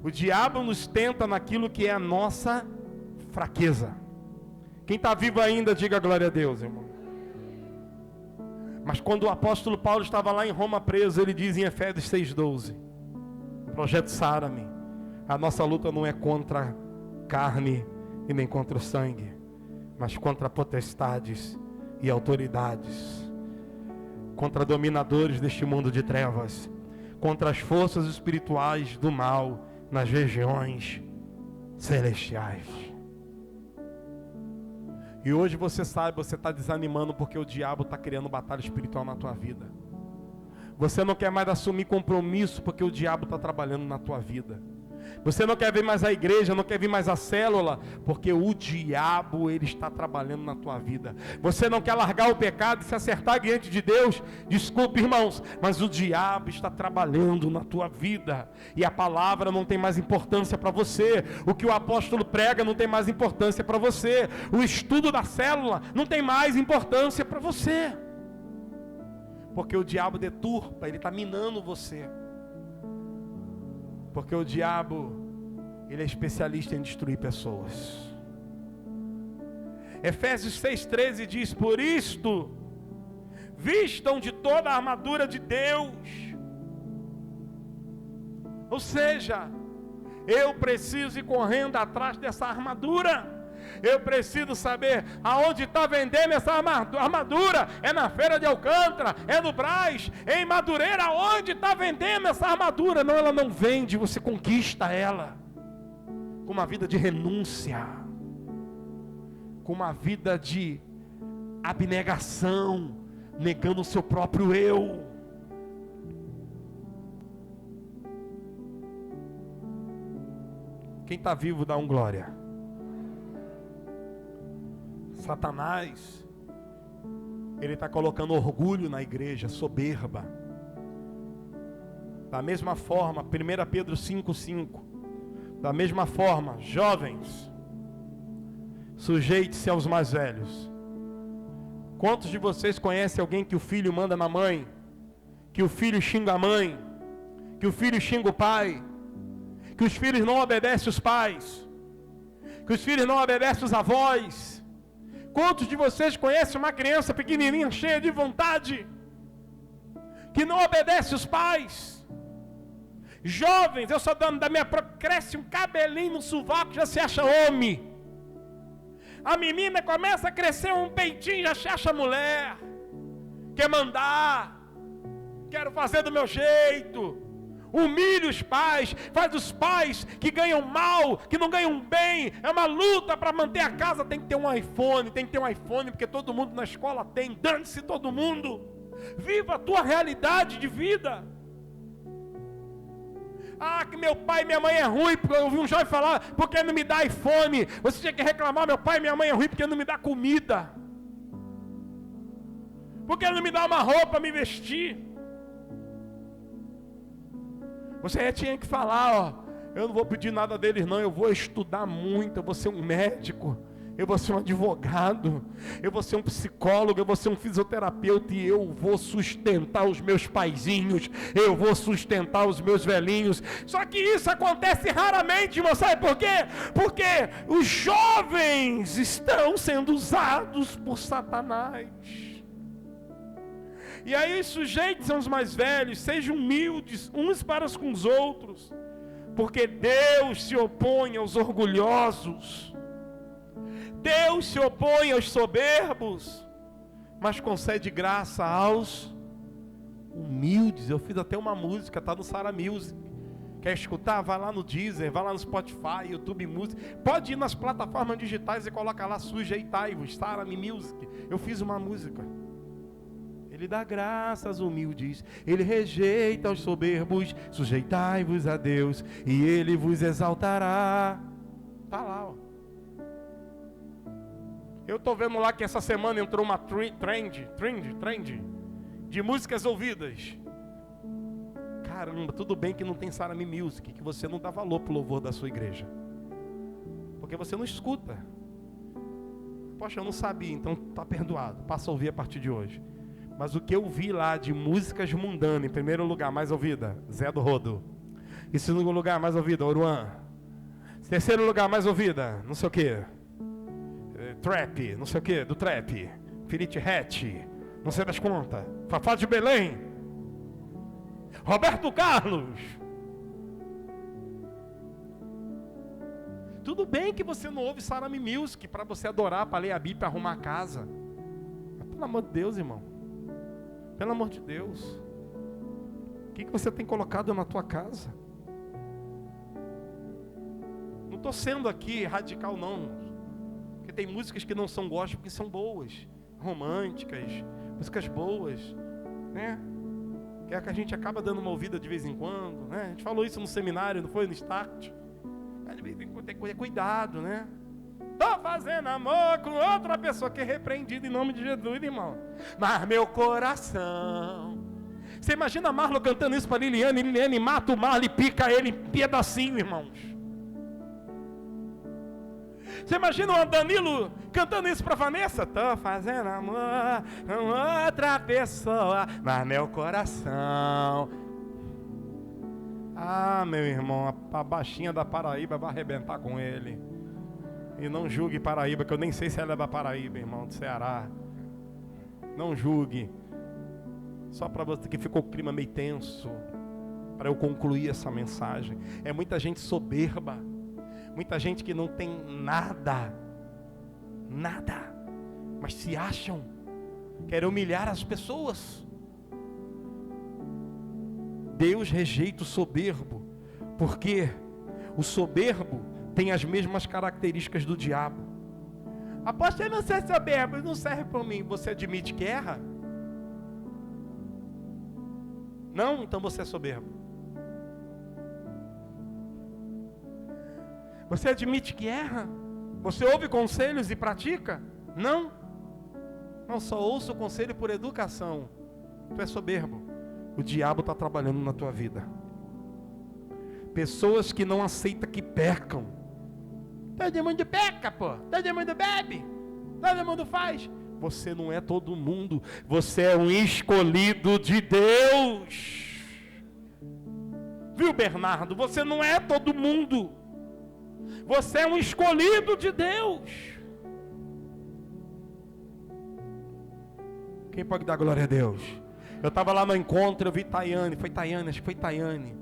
O diabo nos tenta naquilo que é a nossa fraqueza. Quem está vivo ainda, diga glória a Deus, irmão. Mas quando o apóstolo Paulo estava lá em Roma preso, ele diz em Efésios 6,12: projeto Sara-me, a nossa luta não é contra carne e nem contra o sangue, mas contra potestades e autoridades, contra dominadores deste mundo de trevas, contra as forças espirituais do mal nas regiões celestiais. E hoje você sabe, você está desanimando porque o diabo está criando batalha espiritual na tua vida. Você não quer mais assumir compromisso porque o diabo está trabalhando na tua vida. Você não quer ver mais a igreja, não quer ver mais a célula, porque o diabo, ele está trabalhando na tua vida. Você não quer largar o pecado e se acertar diante de Deus. Desculpe, irmãos, mas o diabo está trabalhando na tua vida. E a palavra não tem mais importância para você. O que o apóstolo prega não tem mais importância para você. O estudo da célula não tem mais importância para você. Porque o diabo deturpa, ele está minando você. Porque o diabo, ele é especialista em destruir pessoas. Efésios 6,13 diz: por isto, vistam de toda a armadura de Deus. Ou seja, eu preciso ir correndo atrás dessa armadura. Eu preciso saber aonde está vendendo essa armadura. É na feira de Alcântara, é no Brás, é em Madureira. Aonde está vendendo essa armadura? Não, ela não vende, você conquista ela com uma vida de renúncia, com uma vida de abnegação, negando o seu próprio eu. Quem está vivo dá um glória. Satanás, ele está colocando orgulho na igreja, soberba. Da mesma forma, 1 Pedro 5,5. Da mesma forma, jovens, sujeite-se aos mais velhos. Quantos de vocês conhecem alguém que o filho manda na mãe que o filho xinga a mãe, que o filho xinga o pai, que os filhos não obedecem os pais, que os filhos não obedecem os avós. Quantos de vocês conhecem uma criança pequenininha, cheia de vontade, que não obedece os pais? Jovens, eu só dando da minha própria, cresce um cabelinho no sovaco, já se acha homem. A menina começa a crescer um peitinho, já se acha mulher. Quer mandar, quero fazer do meu jeito. Humilha os pais, faz os pais que ganham mal, que não ganham bem. É uma luta para manter a casa. Tem que ter um iPhone, porque todo mundo na escola tem. Dane-se todo mundo. Viva a tua realidade de vida. Ah, que meu pai e minha mãe é ruim, porque eu ouvi um jovem falar, porque não me dá iPhone. Você tinha que reclamar, meu pai e minha mãe é ruim, porque não me dá comida. Porque não me dá uma roupa para me vestir. Você tinha que falar, ó, eu não vou pedir nada deles não, eu vou estudar muito, eu vou ser um médico, eu vou ser um advogado, eu vou ser um psicólogo, eu vou ser um fisioterapeuta e eu vou sustentar os meus paizinhos, eu vou sustentar os meus velhinhos. Só que isso acontece raramente, irmão, sabe por quê? Porque os jovens estão sendo usados por Satanás. E aí sujeitem-se aos mais velhos, sejam humildes uns para com os outros, porque Deus se opõe aos orgulhosos, Deus se opõe aos soberbos, mas concede graça aos humildes. Eu fiz até uma música, está no Sara Music. Quer escutar? Vai lá no Deezer, vai lá no Spotify, YouTube Music. Pode ir nas plataformas digitais e coloca lá Sujeitai-vos, Sara Music. Eu fiz uma música. Ele dá graça aos humildes, Ele rejeita os soberbos. Sujeitai-vos a Deus e Ele vos exaltará. Está lá, ó. Eu estou vendo lá que essa semana entrou uma trend de músicas ouvidas. Caramba, tudo bem que não tem Sara Music, que você não dá valor para o louvor da sua igreja, porque você não escuta. Poxa, eu não sabia, então está perdoado, passa a ouvir a partir de hoje. Mas o que eu vi lá de músicas mundanas, em primeiro lugar, mais ouvida, Zé do Rodo. Em segundo lugar, mais ouvida, Oruan. Terceiro lugar, mais ouvida, não sei o que, Trap, não sei o que, do Trap. Felipe Hatch, não sei das contas. Fafá de Belém. Roberto Carlos. Tudo bem que você não ouve Sara Music para você adorar, para ler a Bíblia, para arrumar a casa. Mas, pelo amor de Deus, irmão. Pelo amor de Deus. O que você tem colocado na tua casa? Não estou sendo aqui radical não. Porque tem músicas que não são gospel, porque são boas. Românticas, músicas boas, né? Que é que a gente acaba dando uma ouvida de vez em quando, né? A gente falou isso no seminário, não foi? No Start. Mas de vez em quando tem que ter cuidado, né? Tô fazendo amor com outra pessoa que é repreendido em nome de Jesus, irmão. Mas meu coração... Você imagina Marlon cantando isso para Liliane, Liliane mata o Marlon e pica ele em pedacinho, irmãos. Você imagina o Danilo cantando isso para Vanessa? Tô fazendo amor com outra pessoa, mas meu coração... Ah, meu irmão, a baixinha da Paraíba vai arrebentar com ele. E não julgue Paraíba, que eu nem sei se ela é da Paraíba, irmão, do Ceará. Não julgue. Só para você que ficou o clima meio tenso, para eu concluir essa mensagem. É muita gente soberba, muita gente que não tem nada, mas se acham, querem humilhar as pessoas. Deus rejeita o soberbo, porque o soberbo tem as mesmas características do diabo. Apóstolo, eu não sei soberbo, não serve para mim. Você admite que erra? Não? Então você é soberbo. Você admite que erra? Você ouve conselhos e pratica? Não? Não, só ouço o conselho por educação. Tu é soberbo. O diabo está trabalhando na tua vida. Pessoas que não aceitam que pecam. Todo mundo peca, pô. Todo mundo bebe. Todo mundo faz. Você não é todo mundo. Você é um escolhido de Deus. Viu, Bernardo? Você não é todo mundo. Você é um escolhido de Deus. Quem pode dar glória a Deus? Eu estava lá no encontro, eu vi Tayane. Foi Tayane, acho que foi Tayane.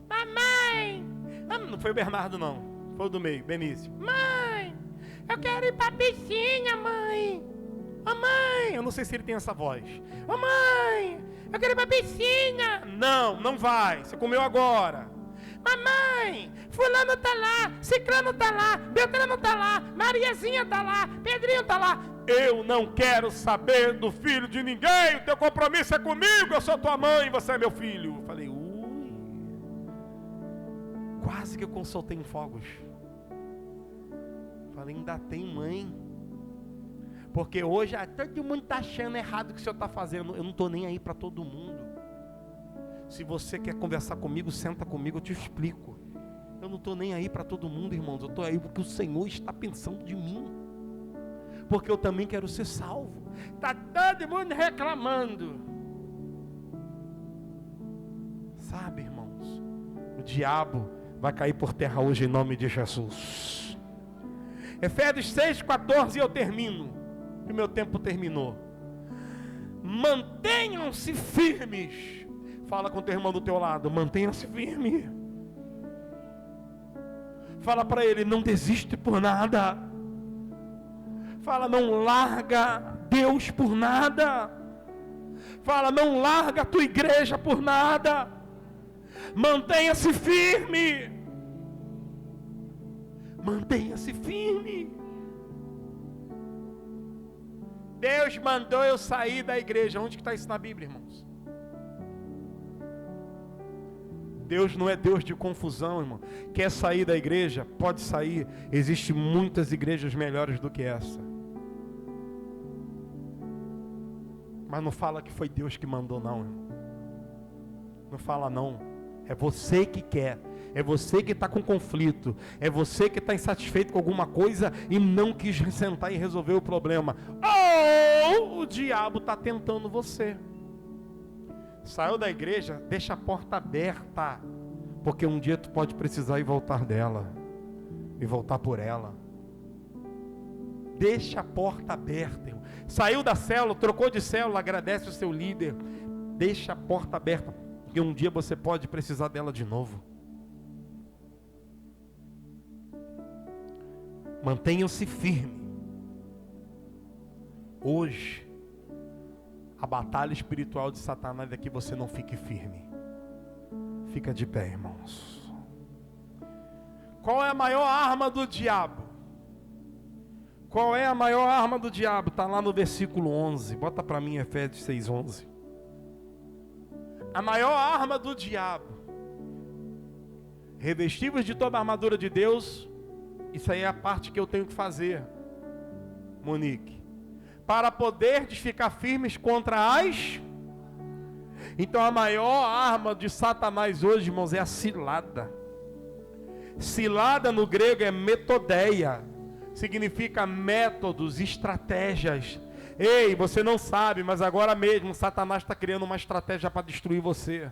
Mamãe! Não foi o Bernardo, não. Foi o do meio, Benício. Mãe! Eu quero ir pra piscina, mãe! Mamãe! Eu não sei se ele tem essa voz. Mamãe! Eu quero ir pra piscina! Não, não vai. Você comeu agora. Mamãe! Fulano tá lá, Ciclano tá lá, Beltrano tá lá, Mariazinha tá lá, Pedrinho tá lá. Eu não quero saber do filho de ninguém. O teu compromisso é comigo. Eu sou tua mãe, você é meu filho. Eu falei, quase que eu consultei em fogos. Falei, ainda tem mãe. Porque hoje todo mundo está achando errado o que o senhor está fazendo. Eu não estou nem aí para todo mundo. Se você quer conversar comigo, senta comigo, eu te explico. Eu não estou nem aí para todo mundo, irmãos. Eu estou aí porque o Senhor está pensando de mim. Porque eu também quero ser salvo. Está todo mundo reclamando. Sabe, irmãos, o diabo vai cair por terra hoje em nome de Jesus. Efésios 6,14 eu termino. Que meu tempo terminou. Mantenham-se firmes. Fala com o teu irmão do teu lado. Mantenha-se firme. Fala para ele, não desiste por nada. Fala, não larga Deus por nada. Fala, não larga a tua igreja por nada. Mantenha-se firme. Mantenha-se firme. Deus mandou eu sair da igreja. Onde que está isso na Bíblia, irmãos? Deus não é Deus de confusão, irmão. Quer sair da igreja? Pode sair. Existem muitas igrejas melhores do que essa. Mas não fala que foi Deus que mandou, não, irmão. Não fala não. É você que quer. É você que está com conflito. É você que está insatisfeito com alguma coisa e não quis sentar e resolver o problema. Ou o diabo está tentando você. Saiu da igreja, deixa a porta aberta. Porque um dia tu pode precisar e voltar dela. E voltar por ela. Deixa a porta aberta, irmão. Saiu da célula, trocou de célula, agradece o seu líder. Deixa a porta aberta. Porque um dia você pode precisar dela de novo. Mantenham-se firmes. Hoje, a batalha espiritual de Satanás é que você não fique firme. Fica de pé, irmãos. Qual é a maior arma do diabo? Qual é a maior arma do diabo? Está lá no versículo 11. Bota para mim Efésios 6:11. A maior arma do diabo. Revestivos de toda a armadura de Deus. Isso aí é a parte que eu tenho que fazer, Monique. Para poder ficar firmes contra as... Então a maior arma de Satanás hoje, irmãos, é a cilada. Cilada no grego é metodeia. Significa métodos, estratégias. Ei, você não sabe, mas agora mesmo Satanás está criando uma estratégia para destruir você.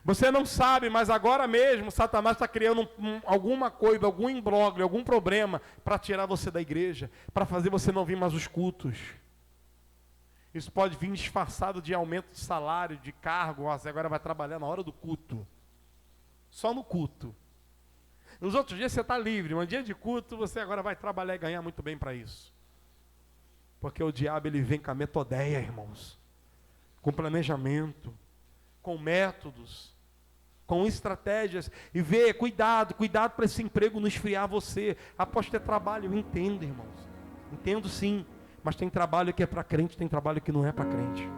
Você não sabe, mas agora mesmo Satanás está criando alguma coisa, algum imbróglio, algum problema para tirar você da igreja, para fazer você não vir mais os cultos. Isso pode vir disfarçado de aumento de salário, de cargo. Você agora vai trabalhar na hora do culto. Só no culto. Nos outros dias você está livre, um dia de culto você agora vai trabalhar e ganhar muito bem para isso. Porque o diabo ele vem com a metodeia, irmãos. Com planejamento, com métodos, com estratégias. E vê, cuidado para esse emprego não esfriar você. Após ter trabalho, eu entendo, irmãos. Entendo sim. Mas tem trabalho que é para crente, tem trabalho que não é para crente.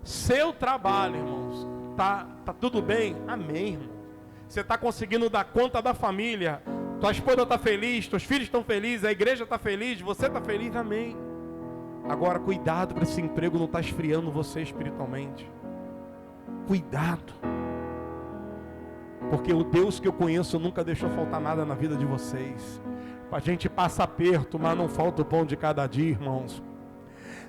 Seu trabalho, irmãos, tá tudo bem? Amém, irmão. Você está conseguindo dar conta da família. Tua esposa está feliz, teus filhos estão felizes, a igreja está feliz, você está feliz, amém. Agora, cuidado para esse emprego não estar esfriando você espiritualmente. Cuidado. Porque o Deus que eu conheço nunca deixou faltar nada na vida de vocês. A gente passa aperto, mas não falta o pão de cada dia, irmãos.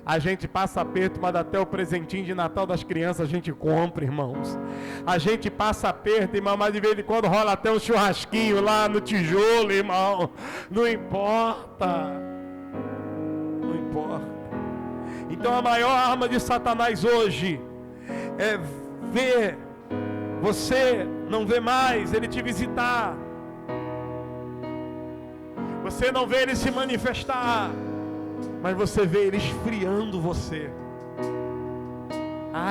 A gente passa aperto, mas até o presentinho de Natal das crianças a gente compra, irmãos. A gente passa aperto, irmão, mas de vez em quando rola até um churrasquinho lá no tijolo, irmão. Não importa. Não importa. Então a maior arma de Satanás hoje é ver você não vê mais ele te visitar. Você não vê ele se manifestar, mas você vê ele esfriando você.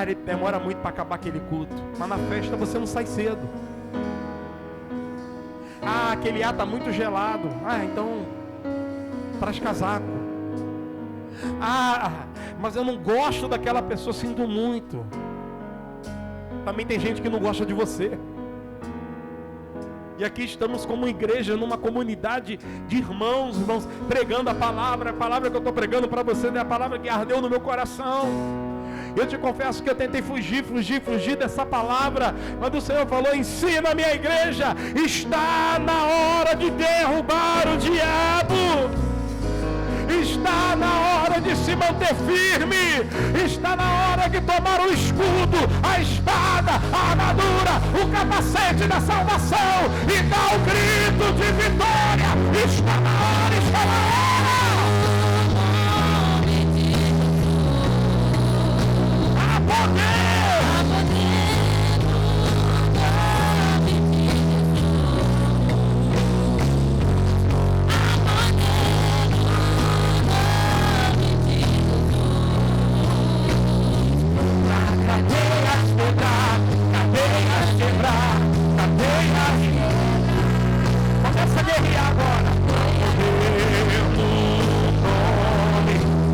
Ele demora muito para acabar aquele culto, mas na festa você não sai cedo. Aquele ar está muito gelado. Então traz casaco. Mas eu não gosto daquela pessoa, sinto muito. Também tem gente que não gosta de você. E aqui estamos como igreja, numa comunidade de irmãos, pregando a palavra que eu estou pregando para você, é a palavra que ardeu no meu coração. Eu te confesso que eu tentei fugir dessa palavra, mas o Senhor falou: ensina a minha igreja, está na hora de derrubar o diabo. Está na hora de se manter firme. Está na hora de tomar o escudo, a espada, a armadura, o capacete da salvação e dar o grito de vitória. Está na hora, está na hora. Há poder. Começa a guerrear agora.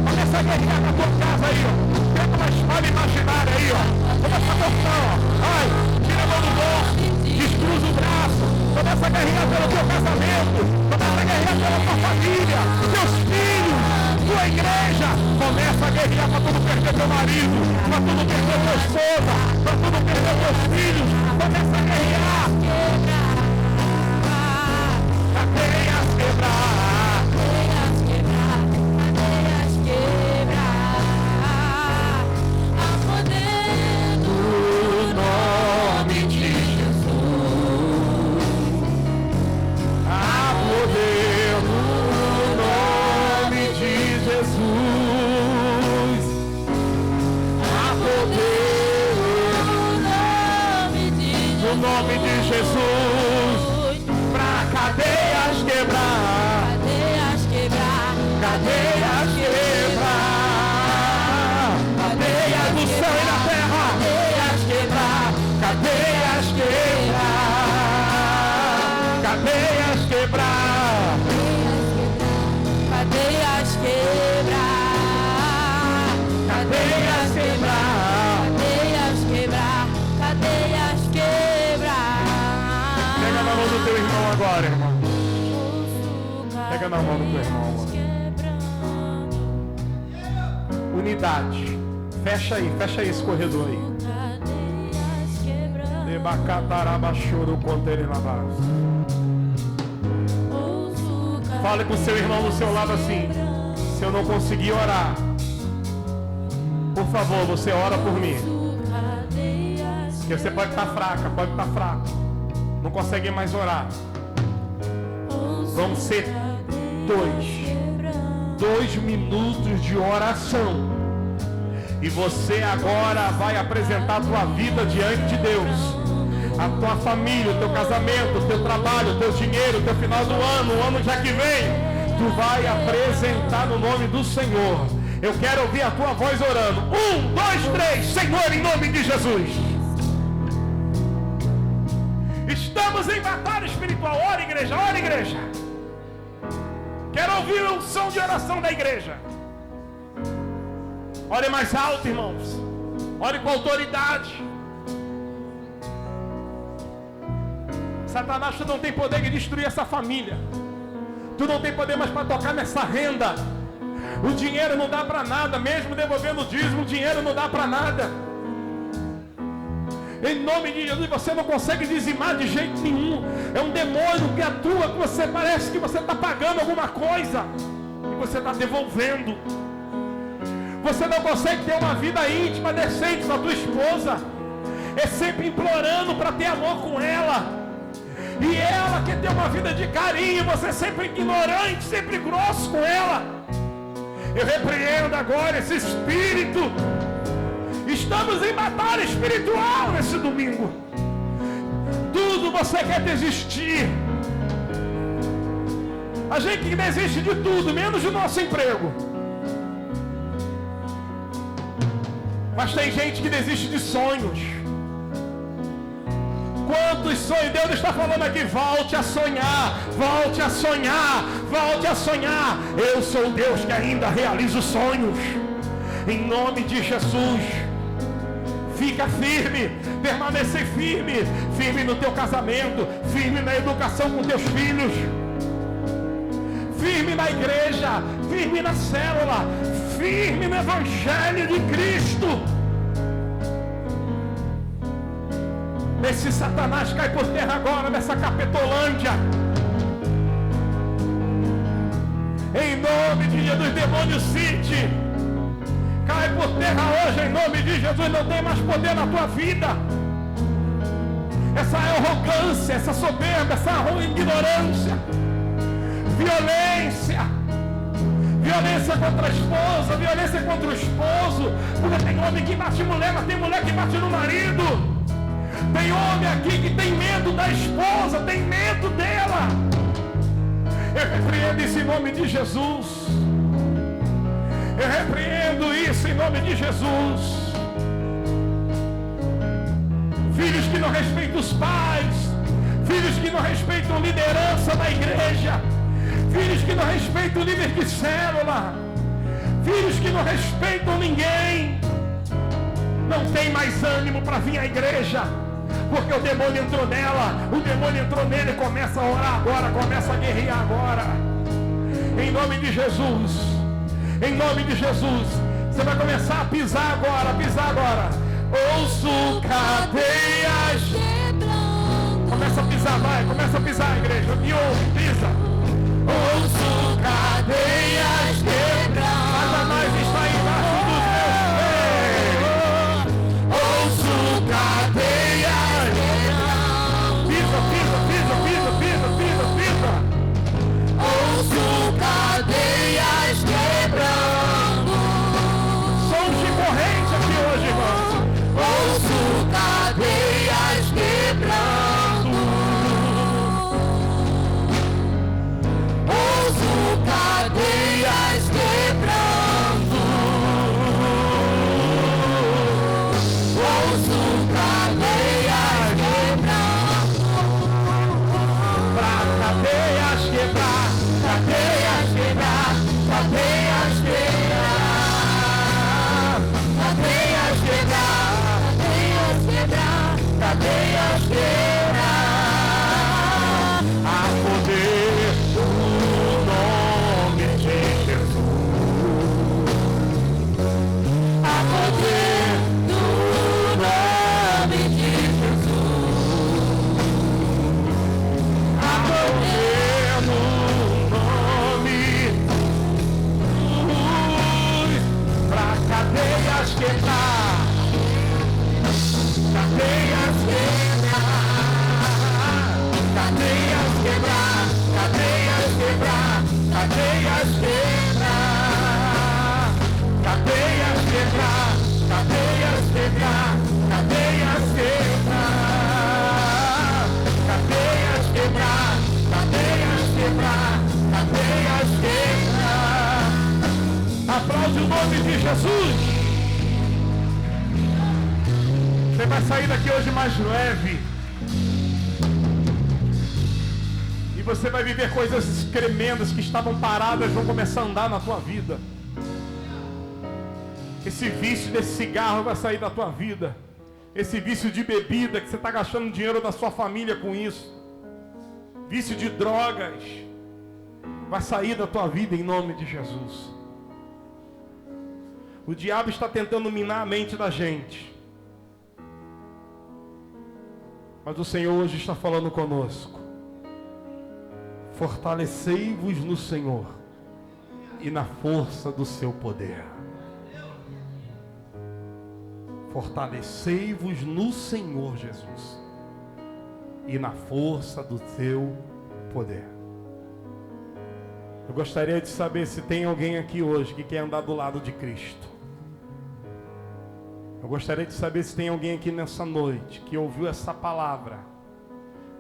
Começa a guerrear na tua casa aí, ó. Pega uma espada imaginária aí, ó. Começa a cortar, ó. Tira a mão do bolso, descruza o braço. Começa a guerrear pelo teu casamento. Começa a guerrear pela tua família, teus filhos, tua igreja. Começa a guerrear para tudo perder teu marido, para tudo perder tua esposa, para tudo perder teus filhos. Começa a guerrear. Cadeias quebrar, cadeias quebrar, cadeias quebrar. Há poder no nome de Jesus. Há poder no nome de Jesus. Há poder no nome de Jesus. Cadeias quebrar, cadeias quebrar, cadeias quebrar, cadeias do céu e da terra, cadeias quebrar, cadeias quebrar, cadeias quebrar, cadeias quebrar, cadeias quebrar, cadeias quebrar, cadeias quebrar. Pega na mão do teu irmão agora, irmão. Pega na mão do teu irmão agora. Unidade. Fecha aí esse corredor aí. Fale com o seu irmão do seu lado assim: se eu não conseguir orar, por favor, você ora por mim. Porque você pode estar fraca, pode estar fraco, não consegue mais orar. Vamos ser 2 minutos de oração. E você agora vai apresentar a tua vida diante de Deus. A tua família, o teu casamento, o teu trabalho, o teu dinheiro, o teu final do ano, o ano já que vem. Tu vai apresentar no nome do Senhor. Eu quero ouvir a tua voz orando. 1, 2, 3. Senhor, em nome de Jesus. Estamos em batalha espiritual. Ora, igreja, ora, igreja. Quero ouvir o som de oração da igreja. Ore mais alto, irmãos. Ore com autoridade. Satanás, tu não tem poder de destruir essa família. Tu não tem poder mais para tocar nessa renda. O dinheiro não dá para nada. Mesmo devolvendo o dízimo, o dinheiro não dá para nada. Em nome de Jesus, você não consegue dizimar de jeito nenhum. É um demônio que atua, que você parece que você está pagando alguma coisa e você está devolvendo. Você não consegue ter uma vida íntima, decente com a tua esposa. É sempre implorando para ter amor com ela. E ela quer ter uma vida de carinho, você é sempre ignorante, sempre grosso com ela. Eu repreendo agora esse espírito. Estamos em batalha espiritual nesse domingo. Tudo você quer desistir. A gente desiste de tudo, menos do nosso emprego. Mas tem gente que desiste de sonhos. Quantos sonhos? Deus está falando aqui, volte a sonhar, volte a sonhar, volte a sonhar. Eu sou o Deus que ainda realiza os sonhos. Em nome de Jesus. Fica firme, permanecer firme, firme no teu casamento, firme na educação com teus filhos, firme na igreja, firme na célula, firme no Evangelho de Cristo. Esse Satanás cai por terra agora nessa Capetolândia. Em nome de Jesus, demônio City, cai por terra hoje, em nome de Jesus. Não tem mais poder na tua vida. Essa arrogância, essa soberba, essa ignorância, violência contra a esposa, violência contra o esposo. Porque tem homem que bate mulher, mas tem mulher que bate no marido. Tem homem aqui que tem medo da esposa, tem medo dela. Eu repreendo isso em nome de Jesus. Eu repreendo isso em nome de Jesus. Filhos que não respeitam os pais, filhos que não respeitam liderança da igreja, filhos que não respeitam o líder de célula, filhos que não respeitam ninguém, não tem mais ânimo para vir à igreja, porque o demônio entrou nela, o demônio entrou nele e começa a orar agora, começa a guerrear agora. Em nome de Jesus, em nome de Jesus, você vai começar a pisar agora, a pisar agora. Ouço cadeias quebrando. Começa a pisar, vai, começa a pisar, igreja. Me ouve, pisa. Ouço cadeias quebrando. Satanás está embaixo dos meus pés. Ouço cadeias quebrando. Pisa, pisa, pisa, pisa, pisa, pisa, pisa. Ouço cadeias quebrando. Sons de corrente aqui hoje, irmãos. Ouço cadeias quebrando. Ouço cadeias quebrando. Ouço cadeias quebrando. Pra cadeias quebrar, cadeias quebrar, cadeias quebrar, cadeias quebrar, cadeias quebrar. A poder do nome de Jesus. A poder do nome de Jesus. A poder no nome Jesus. Pra cadeias quebrar. Cadeias quebrar, cadeias quebrar, cadeias quebrar, cadeias quebrar, cadeias quebrar, cadeias quebrar, cadeias quebrar, cadeias quebrar, cadeias quebrar, cadeias quebrar. Aplaude o nome de Jesus. Você vai sair daqui hoje mais leve. E você vai viver coisas tremendas que estavam paradas, vão começar a andar na tua vida. Esse vício desse cigarro vai sair da tua vida. Esse vício de bebida, que você está gastando dinheiro da sua família com isso. Vício de drogas. Vai sair da tua vida em nome de Jesus. O diabo está tentando minar a mente da gente. Mas o Senhor hoje está falando conosco. Fortalecei-vos no Senhor e na força do seu poder. Fortalecei-vos no Senhor Jesus e na força do seu poder. Eu gostaria de saber se tem alguém aqui hoje que quer andar do lado de Cristo. Eu gostaria de saber se tem alguém aqui nessa noite que ouviu essa palavra.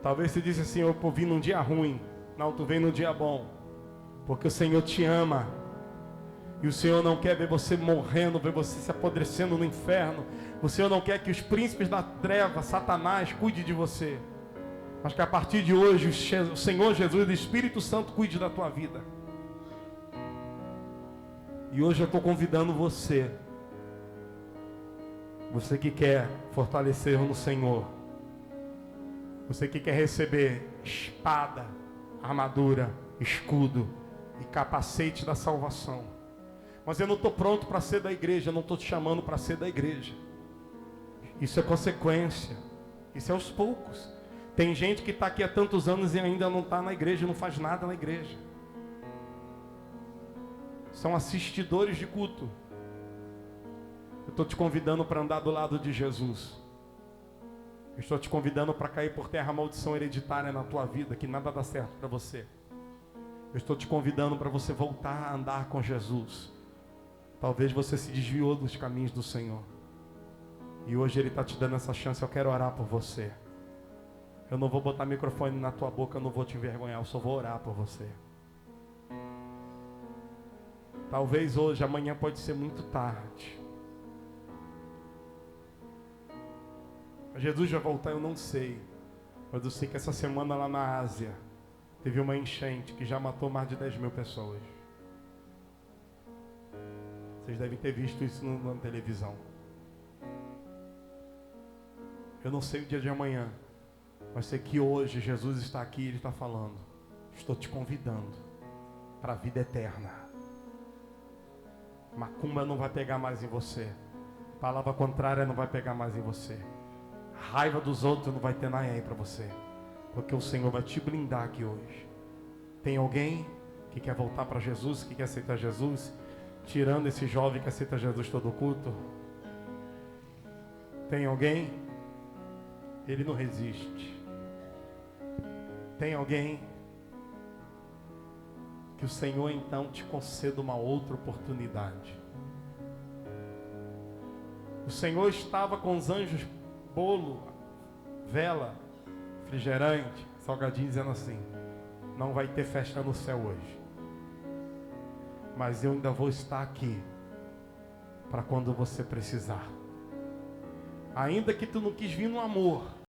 Talvez você disse assim: eu vim num dia ruim. Não, tu vem num dia bom, porque o Senhor te ama. E o Senhor não quer ver você morrendo, ver você se apodrecendo no inferno. O Senhor não quer que os príncipes da treva, Satanás, cuide de você. Mas que a partir de hoje o Senhor Jesus, o Espírito Santo, cuide da tua vida. E hoje eu estou convidando você. Você que quer fortalecer no Senhor. Você que quer receber espada, armadura, escudo e capacete da salvação. Mas eu não estou pronto para ser da igreja, eu não estou te chamando para ser da igreja. Isso é consequência, isso é aos poucos. Tem gente que está aqui há tantos anos e ainda não está na igreja, não faz nada na igreja. São assistidores de culto. Eu estou te convidando para andar do lado de Jesus. Eu estou te convidando para cair por terra a maldição hereditária na tua vida, que nada dá certo para você. Eu estou te convidando para você voltar a andar com Jesus. Talvez você se desviou dos caminhos do Senhor. E hoje Ele está te dando essa chance. Eu quero orar por você. Eu não vou botar microfone na tua boca, eu não vou te envergonhar, eu só vou orar por você. Talvez hoje, amanhã pode ser muito tarde. Jesus vai voltar, eu não sei. Mas eu sei que essa semana lá na Ásia teve uma enchente que já matou mais de 10 mil pessoas. Vocês devem ter visto isso na televisão. Eu não sei o dia de amanhã, mas sei que hoje Jesus está aqui e Ele está falando: estou te convidando para a vida eterna. Macumba não vai pegar mais em você. Palavra contrária não vai pegar mais em você. Raiva dos outros não vai ter nada aí para você. Porque o Senhor vai te blindar aqui hoje. Tem alguém que quer voltar para Jesus, que quer aceitar Jesus? Tirando esse jovem que aceita Jesus todo culto. Tem alguém? Ele não resiste. Tem alguém? Que o Senhor então te conceda uma outra oportunidade. O Senhor estava com os anjos, bolo, vela, refrigerante, salgadinho, dizendo assim: não vai ter festa no céu hoje, mas eu ainda vou estar aqui para quando você precisar. Ainda que tu não quis vir no amor,